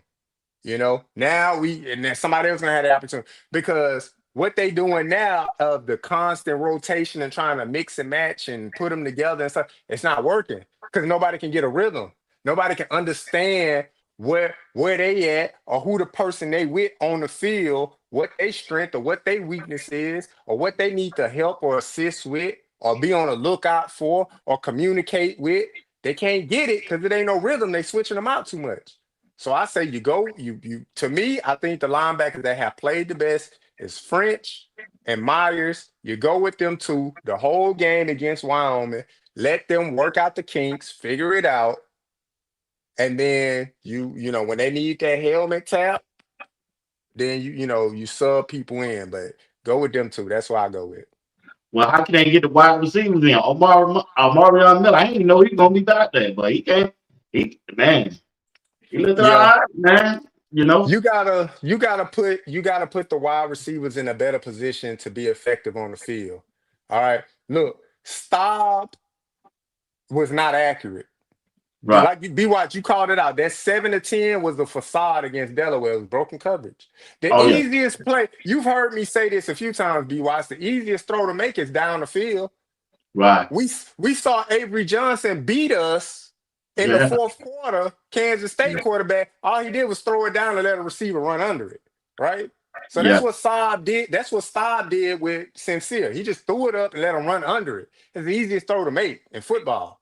Now and then somebody else gonna have the opportunity because what they doing now of the constant rotation and trying to mix and match and put them together and stuff, it's not working because nobody can get a rhythm. Nobody can understand where they at or who the person they with on the field, what they strength or what they weakness is, or what they need to help or assist with, or be on the lookout for, or communicate with. They can't get it because it ain't no rhythm. They switching them out too much. So I say you go, you to me, I think the linebackers that have played the best is French and Myers. You go with them two the whole game against Wyoming. Let them work out the kinks, figure it out, and then when they need that helmet tap, then you sub people in. But go with them two. That's what I go with. Well, how can they get the wide receivers in? Omarion Miller, I didn't even know he was gonna be back there, but he can't. Man, he looked all Yeah, right, man. You know. you gotta put the wide receivers in a better position to be effective on the field. All right. Look, Staub was not accurate. Right. Like BWatts, you called it out. That 7 to 10 was the facade against Delaware. It was broken coverage. The Oh yeah. easiest play, you've heard me say this a few times, BWatts, the easiest throw to make is down the field. Right. We saw Avery Johnson beat us in the Yeah. fourth quarter, Kansas State quarterback. All he did was throw it down and let a receiver run under it. Right? So that's Yeah. what Saab did. That's what Staub did with Sincere. He just threw it up and let him run under it. It's the easiest throw to make in football.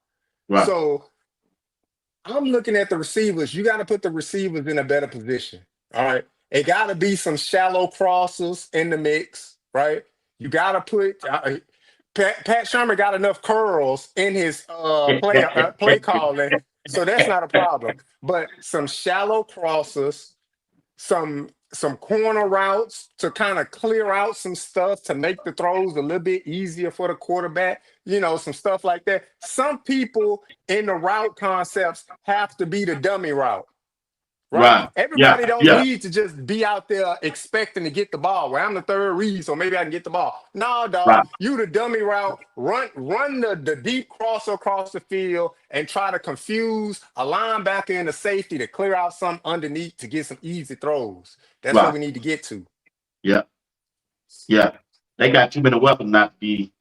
Right. So I'm looking at the receivers. You got to put the receivers in a better position. All right. It got to be some shallow crosses in the mix, right? You got to put Pat Shermer got enough curls in his play calling, so that's not a problem. But some shallow crosses, some corner routes to kind of clear out some stuff to make the throws a little bit easier for the quarterback, some stuff like that. Some people in the route concepts have to be the dummy route. Right? Right. Yeah. Everybody don't Yeah. need to just be out there expecting to get the ball. Well, I'm the third read, so maybe I can get the ball. No, dog. Right. You the dummy route. Run the deep cross across the field and try to confuse a linebacker and a safety to clear out some underneath to get some easy throws. That's what Right. we need to get to. Yeah. Yeah. They got too many weapons not to be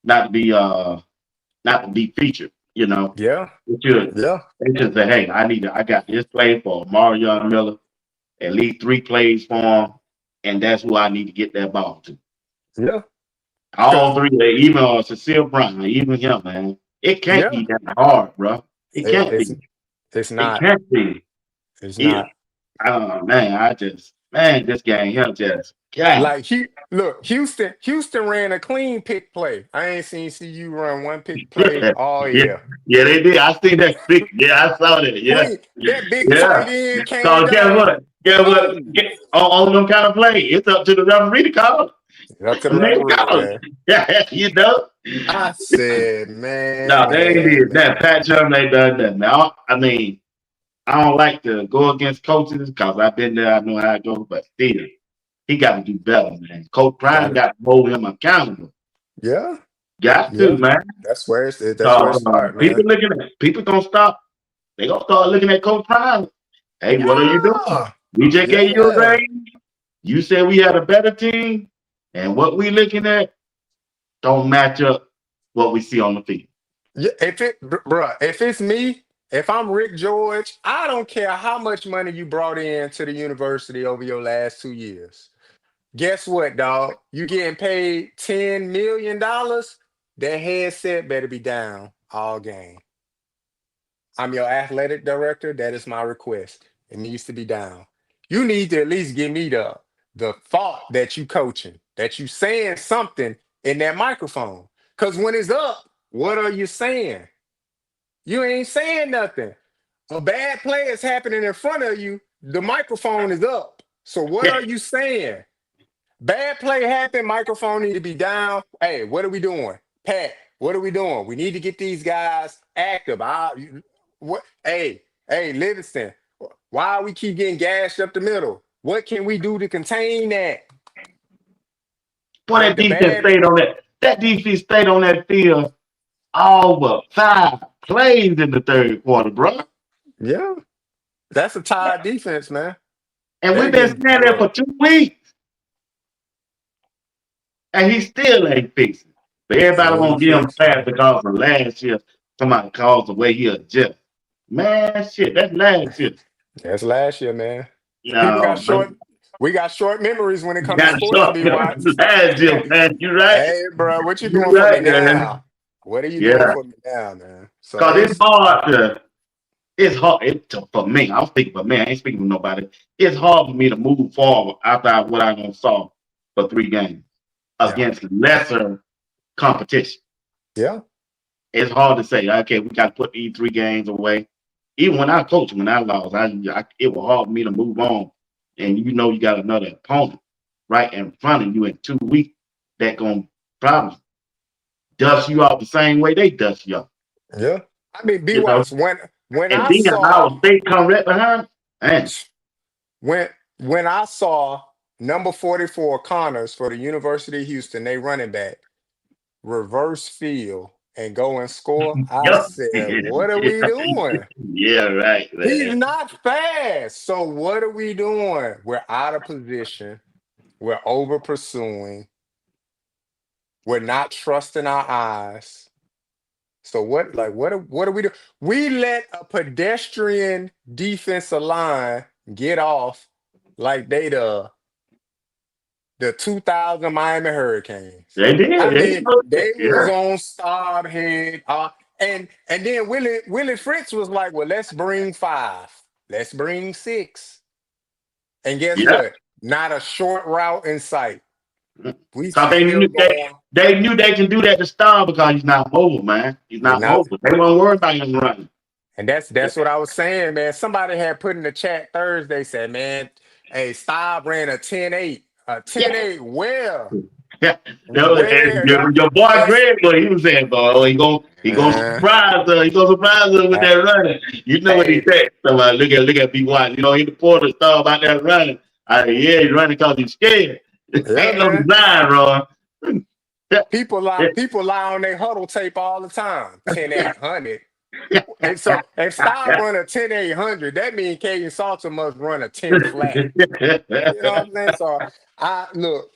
not to be featured. Yeah. It should. Yeah. They should say, hey, I got this play for Mario Miller, at least 3 plays for him, and that's who I need to get that ball to. Yeah. All 'Cause- 3, even Cecile Brown, even him, man. It can't yeah. be that hard, bro. It It- can't it's be. it's It not. can't be. It's Yeah. not. I don't know, man. This game here just, God. Like look, Houston ran a clean pick play. I ain't seen CU run one pick play Yeah, all yeah, year. yeah, they did. I seen that big. Yeah, I saw that. Yeah, Clean. That big tight yeah. end came So guess down. what? Guess what? Boom. On them kind of play, it's up to the referee to call it. Up to the I mean, referee, call it. man. Yeah, I said, No, they ain't man. did that. Pat Sherman ain't done that. Now, I mean, I don't like to go against coaches because I've been there. I know how it goes, but still, he got to do better, man. Coach Prime Got it. got to hold him accountable. Yeah. Got to, Yeah. man. That's where it So starts, man. people gonna stop. They gonna start looking at Coach Prime. Hey, what are you doing? Yeah. We just gave you a Yeah. grade. You said we had a better team, and what we looking at don't match up what we see on the field. Yeah. If it's me, if I'm Rick George, I don't care how much money you brought in to the university over your last 2 years. Guess what, dog? You getting paid $10 million? That headset better be down all game. I'm your athletic director. That is my request. It needs to be down. You need to at least give me the thought that you coaching, that you saying something in that microphone. Because when it's up, what are you saying? You ain't saying nothing. A bad play is happening in front of you. The microphone is up. So what are you saying? Bad play happened. Microphone need to be down. Hey, what are we doing? Pat, what are we doing? We need to get these guys active. What? Hey, Livingston, why we keep getting gashed up the middle? What can we do to contain that? Boy, Like that the defense bad. stayed on that. That defense stayed on that field all but 5 plays in the third quarter, bro. Yeah, that's a tired defense, man. And They're we've been getting standing there for drugged. 2 weeks, and he still ain't fixing. But everybody They won't ain't give him fixed. pass because of last year. Somebody calls the way he adjusts. Man, shit, that's last year. That's last year, man. People got No, but short. We got short memories when it you comes to got sports, short B Watts. last year, man. You right. Hey, bro, what you You doing for me right, man. now? What are you doing Yeah. for me now, man? So Because it's it's hard for me. I'm speaking for me. I ain't speaking for nobody. It's hard for me to move forward after what I done saw for 3 games yeah, against lesser competition. yeah, It's hard to say, okay, we got to put these 3 games away. Even when I coached, when I lost, it was hard for me to move on. And you got another opponent right in front of you in 2 weeks that gonna probably dust you off the same way they dust you off. yeah. I mean, B You know, Watts, when and I then saw our state come right behind, man. when I saw number 44 Connors for the University of Houston, they running back, reverse field and go and score, I Yep. said, what are we doing? Yeah, right, He's man. not fast. So what are we doing? We're out of position. We're over pursuing. We're not trusting our eyes. So what do we do? We let a pedestrian defensive line get off like they the 2000 Miami Hurricanes. They did. I They mean, know that. they was Yeah, on start head. And then Willie Fritz was like, well, let's bring 5. Let's bring 6. And guess yeah, what? Not a short route in sight. We So still going. they knew they can do that to Star because he's not mobile, man. He's You're not not, mobile. They won't worry about him running. and that's what I was saying, man. Somebody had put in the chat Thursday, said, man, hey, Staub ran a 10-8. A Yeah. 10-8 where? Yeah, Where, dog? your boy And Greg, what he was saying, boy, he gonna uh, surprise her. He gonna surprise her with uh, that running. You know what he hey, said? So, look at BWatts. You know, he the porter stuff about that running. I said, yeah, he's running because he's scared. yeah, Ain't no man. design, Ron. People lie on their huddle tape all the time. 10-800. And so if Staub run a 10-800, that means Kagan Salter must run a 10 flat. You know what I'm saying? So I look,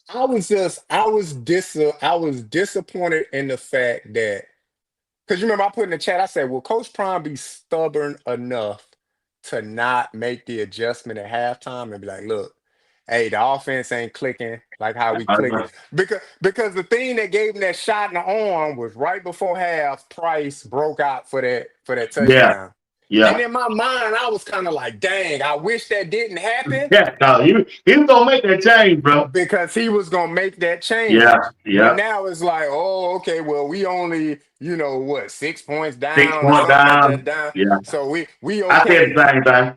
I was disappointed in the fact that, because you remember I put in the chat, I said, will Coach Prime be stubborn enough to not make the adjustment at halftime and be like, look, hey, the offense ain't clicking like how we clicking. Because the thing that gave him that shot in the arm was right before half, Price broke out for that Yeah, touchdown. And yeah, in my mind, I was kind of like, dang, I wish that didn't happen yeah. No, he was gonna make that change, bro. because he was gonna make that Yeah, change. But yeah. now it's like, oh, okay, well, we only, what, 6 points Six down or point something like that down. down. Yeah, So we I said okay. the same thing.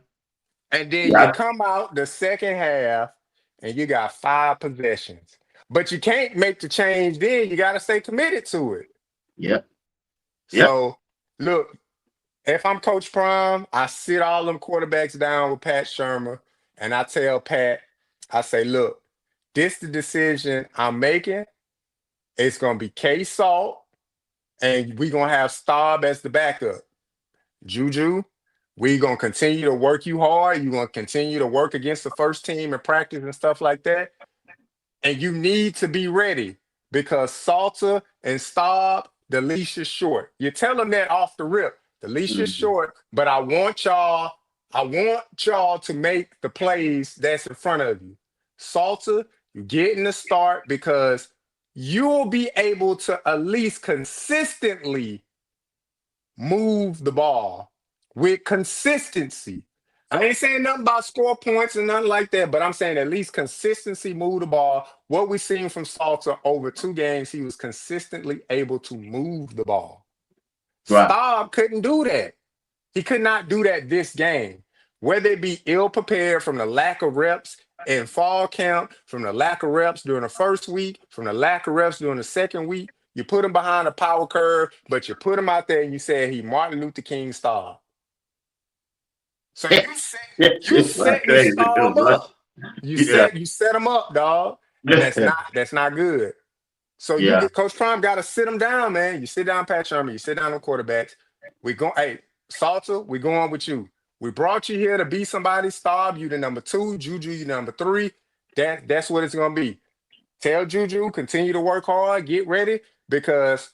And then you Yeah, come out the second half and you got 5 possessions. But you can't make the change then. You gotta stay committed to it. yeah, yeah. So look, if I'm Coach Prime, I sit all them quarterbacks down with Pat Shermer and I tell Pat, I say, look, this the decision I'm making. It's gonna be K Salt, and we're gonna have Staub as the backup. Juju, we gonna continue to work you hard. You're gonna continue to work against the first team in practice and stuff like that. And you need to be ready because Salter and Staub, the leash is short. You tell them that off the rip. The leash is Mhm. short, but I want y'all to make the plays that's in front of you. Salter, you get in the start because you'll be able to at least consistently move the ball with consistency. I ain't saying nothing about score points and nothing like that, but I'm saying at least consistency move the ball. What we seen from Salter over 2 games, he was consistently able to move the ball. Right. Staub couldn't do that. He could not do that this game. Whether it be ill prepared from the lack of reps in fall camp, from the lack of reps during the first week, from the lack of reps during the second week, you put him behind a power curve, but you put him out there and you said he Martin Luther King style. So you That's setting crazy, Staub bro. up. You Yeah, set him up, dog, and that's not good. So you yeah. get Coach Prime got to sit him down, man. You sit down, Pat Sherman. You sit down on quarterbacks. We go, hey, Salter, we going with you. We brought you here to be somebody. Staub, you the number 2. Juju, you number 3. That's what it's gonna be. Tell Juju, continue to work hard, get ready, because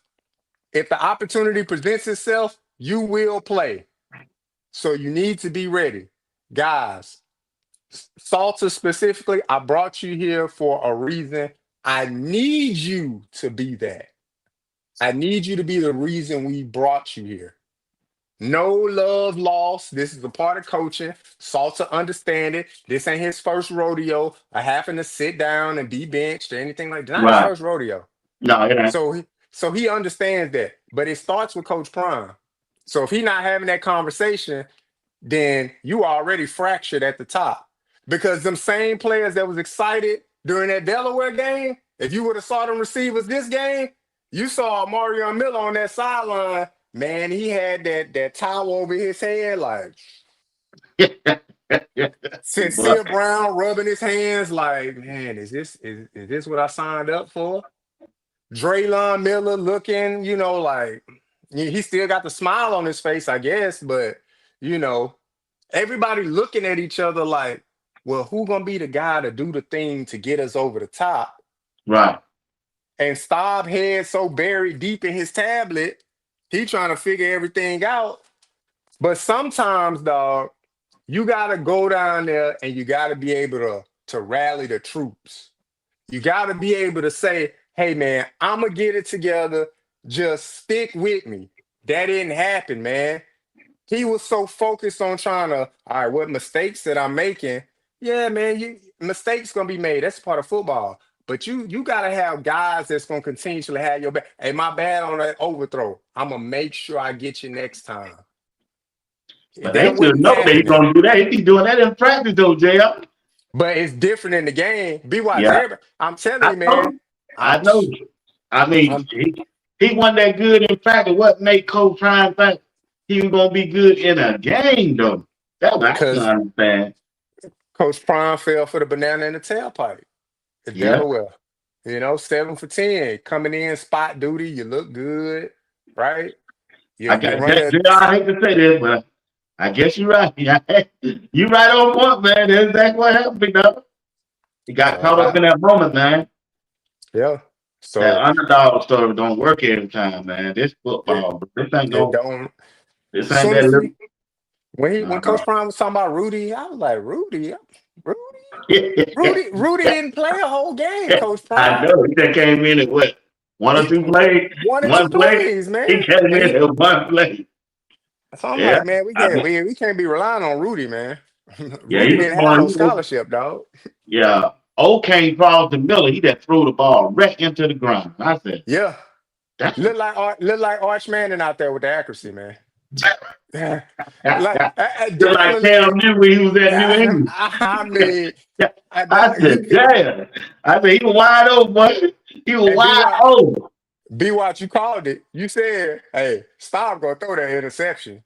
if the opportunity presents itself, you will play. So you need to be ready, guys. Salter specifically, I brought you here for a reason. I need you to be that. I need you to be the reason we brought you here. No love lost. This is a part of coaching. Salter understand it. This ain't his first rodeo. I happen to sit down and be benched or anything like that. Not his Right. first rodeo. No, it ain't. So he understands that. But it starts with Coach Prime. So if he not having that conversation, then you already fractured at the top. Because them same players that was excited during that Delaware game, if you would have saw them receivers this game, you saw Mario Miller on that sideline. Man, he had that towel over his head, like Sincere But Brown rubbing his hands, like, man, is this what I signed up for? Draylon Miller looking, like he still got the smile on his face, I guess, but you know, everybody looking at each other like, well, who gonna be the guy to do the thing to get us over the top? right. And Staub head so buried deep in his tablet, he trying to figure everything out. But sometimes, dog, you gotta go down there and you gotta be able to rally the troops. You gotta be able to say, hey man, I'ma get it together. Just stick with me. That didn't happen, man. He was so focused on trying to, all right, what mistakes that I'm making? Yeah, man. mistakes gonna be made. That's part of football. But you gotta have guys that's gonna continuously have your back. Hey, my bad on that overthrow. I'm gonna make sure I get you next time. But they That should wasn't know they happening. gonna do that. He be doing that in practice though, JR. But it's different in the game. BWatts, Yeah, everybody. I'm telling I you, man. know. I'm, I know. I mean, I'm he wasn't that good in practice. What made Coach Prime think he was gonna be good in a game though? That's what I can because understand. Coach Prime fell for the banana in the tailpipe. It's Yeah, Delaware. 7 for 10. Coming in, spot duty, you look good, right? I You got run that. the JR, I hate to say this, but I guess you're right. You right on point, man. That's exactly what happened, big dog. He got caught up I in that moment, man. yeah. That So underdog story don't work every time, man. This it, football, but this ain't it going. don't This ain't soon that as little. he when Uh, Coach Prime was talking about Rudy, I was like, Rudy, Rudy didn't play a whole game, Coach I Prime. know he just came in at what one or He two plays, one or two one play. plays, He man. came And in he at one play. so I'm Yeah, like, man, we I can't mean, we can't be relying on Rudy, man. yeah, he Rudy was didn't have going. no scholarship, dog. Yeah, old Kane Charles Miller. He just threw the ball right into the ground. I said, Yeah. that's Look like Arch Manning out there with the accuracy, man. Like just like Cam definitely. knew when he was at New England. I mean, I he said, damn. I said, he was wide open, boy. He was and wide open. B Watch, you called it. You said, "Hey, stop gonna throw that interception."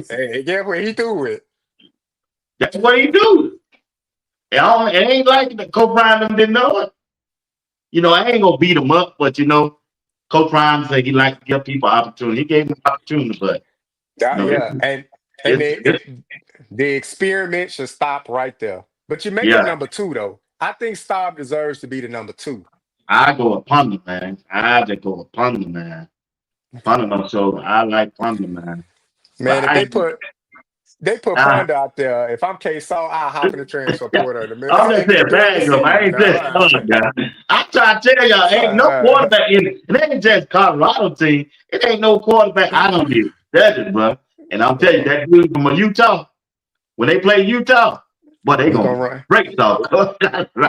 Hey, guess what he threw it? That's what he do. It ain't like the co-prime them didn't know it. I ain't gonna beat him up, but Coach Prime said he liked to give people opportunity. He gave him opportunity, but you know, Yeah, and it's, it's the experiment should stop right there. But you make him yeah. number two, though. I think Staub deserves to be the number two. I go upon the man. I just go upon the man. Upon him, so I like upon the man. But Man, if they put I, Ponder out there, if I'm K Saw, I'll hop in the transfer portal I'm just in the saying during the bag up. I season. ain't just fun, guy. I try to tell y'all, ain't no quarterback in it. It ain't just Colorado team. It ain't no quarterback. I don't get judges, bro. And I'm telling you, that dude from Utah, when they play Utah, but they He gonna gonna run. break stuff.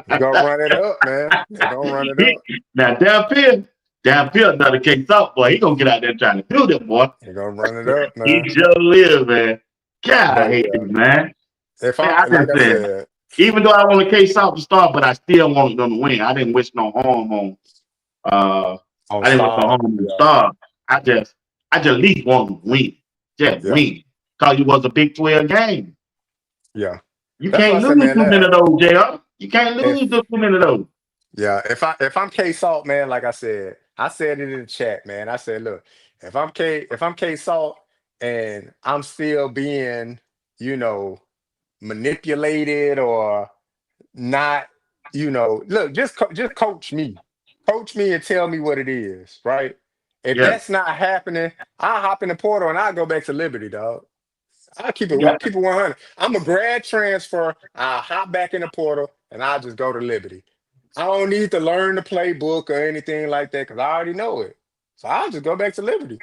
He gonna run it up, man. They gonna run it up. Now downfield, another case up, boy. He gonna get out there trying to do that, boy. He gonna run it up, He man. just live, man. God, I But hate yeah, this, man. if Man, I'm I like just I said, said, even though I want to case out the start, but I still want them to win. I didn't wish no harm on uh on I didn't wish no Staub, harm on the yeah, star. I just at least want them to win. Just yeah, win. Cause it was a Big 12 game. yeah. You That's what I can't said, lose man. too many of those, JR. You can't lose If too many of those. Yeah, if I'm K Salt, man, like I said it in the chat, man. I said, look, if I'm K Salt and I'm still being, you know, manipulated or not, look, just coach me and tell me what it is, right? If Yeah. that's not happening, I'll hop in the portal and I'll go back to Liberty, dog. I'll Yeah. keep it 100. I'm a grad transfer. I'll hop back in the portal and I'll just go to Liberty. I don't need to learn the playbook or anything like that because I already know it. So I'll just go back to Liberty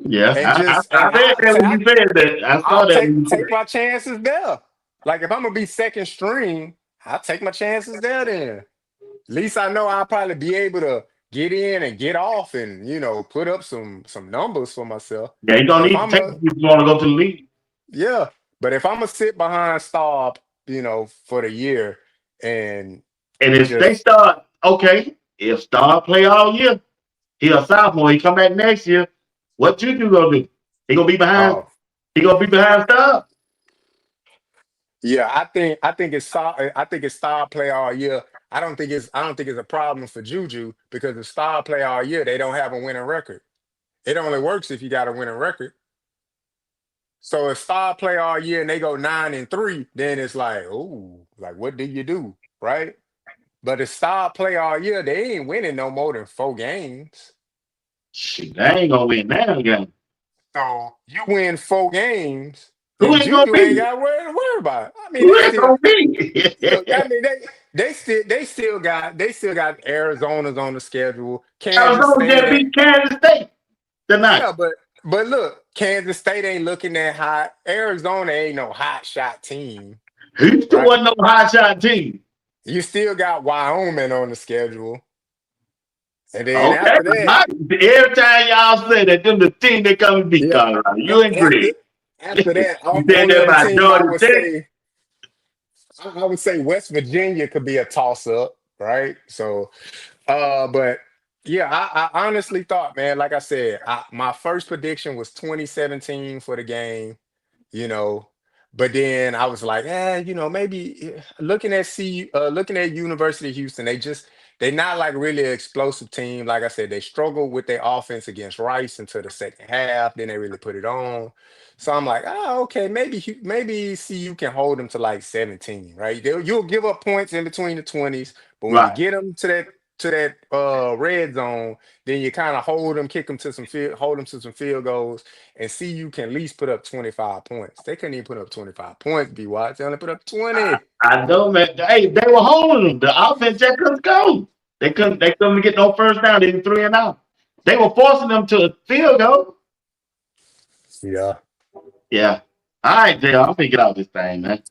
Yeah. and I, just I, and I read that when you said that. I saw I'll that when take you said take my chances there. Like if I'm gonna be second string, I'll take my chances there. Then at least I know I'll probably be able to get in and get off and put up some numbers for myself. yeah, you're But gonna if need to I'm take a it if you want to go to the league. Yeah, but if I'm gonna sit behind Staub, for the year and And if they just start, okay, if Star play all year, he a sophomore, he come back next year. What you do gonna do? He gonna be behind. oh He gonna be behind Star. yeah, I think it's Star play all year. I don't think it's a problem for Juju because if Star play all year, they don't have a winning record. It only works if you got a winning record. So if Star play all year and they go 9-3, then it's like, oh, like what do you do, right? But if Star play all year, they ain't winning no more than 4 games. Shit, they ain't gonna win that again. So you win 4 games, Who and ain't gonna Juju ain't be? got worry about it. I mean, Who they ain't still gonna be? look. I mean, they still got Arizona's on the schedule. Kansas Arizona State just ain't. beat Kansas State tonight. Yeah, but look, Kansas State ain't looking that hot. Arizona ain't no hot shot team, Houston right? wasn't no high shot team. You still got Wyoming on the schedule. And then Okay. after that, Every time y'all say that, them the team that come and beat yeah, Colorado. You and after Greg. after that, You said only that other about team Georgia Tech. I would say West Virginia could be a toss up, right? So but yeah, I honestly thought, man, like I said, my first prediction was 2017 for the game, you know. But then I was like, maybe looking at University of Houston, they're not like really an explosive team. Like I said, they struggled with their offense against Rice until the second half. Then they really put it on. So I'm like, okay, maybe CU can hold them to like 17, right? You'll give up points in between the 20s, but when you Right. get them to that red zone, then you kind of kick them to hold them to some field goals, and CU can at least put up 25 points. They couldn't even put up 25 points, BWatts. They only put up 20. I know, man. Hey, they were holding them. The offense just couldn't go. They couldn't get no first down. They were 3-0. They were forcing them to a field goal. Yeah. Yeah. All right, JR, I'm gonna get out this thing, man.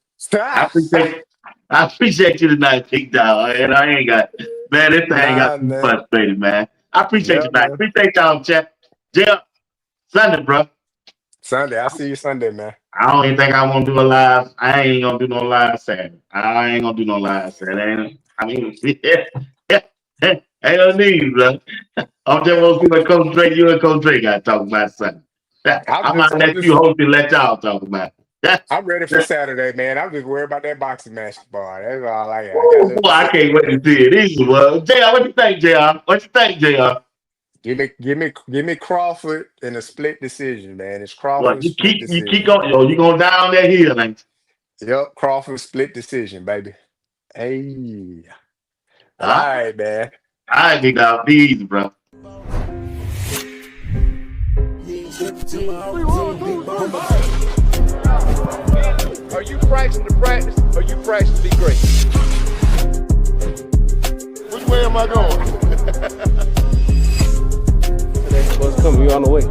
I Nah, appreciate I appreciate you tonight, Big Dog. And I ain't got man, this thing got too man. frustrated, man. I appreciate Yeah, you, man. man. Appreciate y'all, chat. JR, Sunday, bro. Sunday. I'll see you Sunday, man. I don't even think I want to do a live. I ain't gonna do no live Saturday. I ain't gonna do no live Saturday. I mean, ain't no need, bro. I'm just gonna see what Coach Drake, you and Coach Drake got to talk about Sunday. I might I'm let you just host and let y'all talk about it. I'm ready for Saturday, man. I'm just worried about that boxing match tomorrow. That's all I got. I got a Ooh, little boy, I can't wait to see it. These well, JR, what you think, JR? What you think, JR? give me Crawford in a split decision, man. It's Well, Crawford split you keep decision. going. Yo, you going down that hill, ain't Yep, Crawford split decision, baby. Hey. you? But all right, man. All right, big dog. Be easy, bro. Are you practicing to practice or you practicing to be great? Which way am I going? What's coming? You on the way?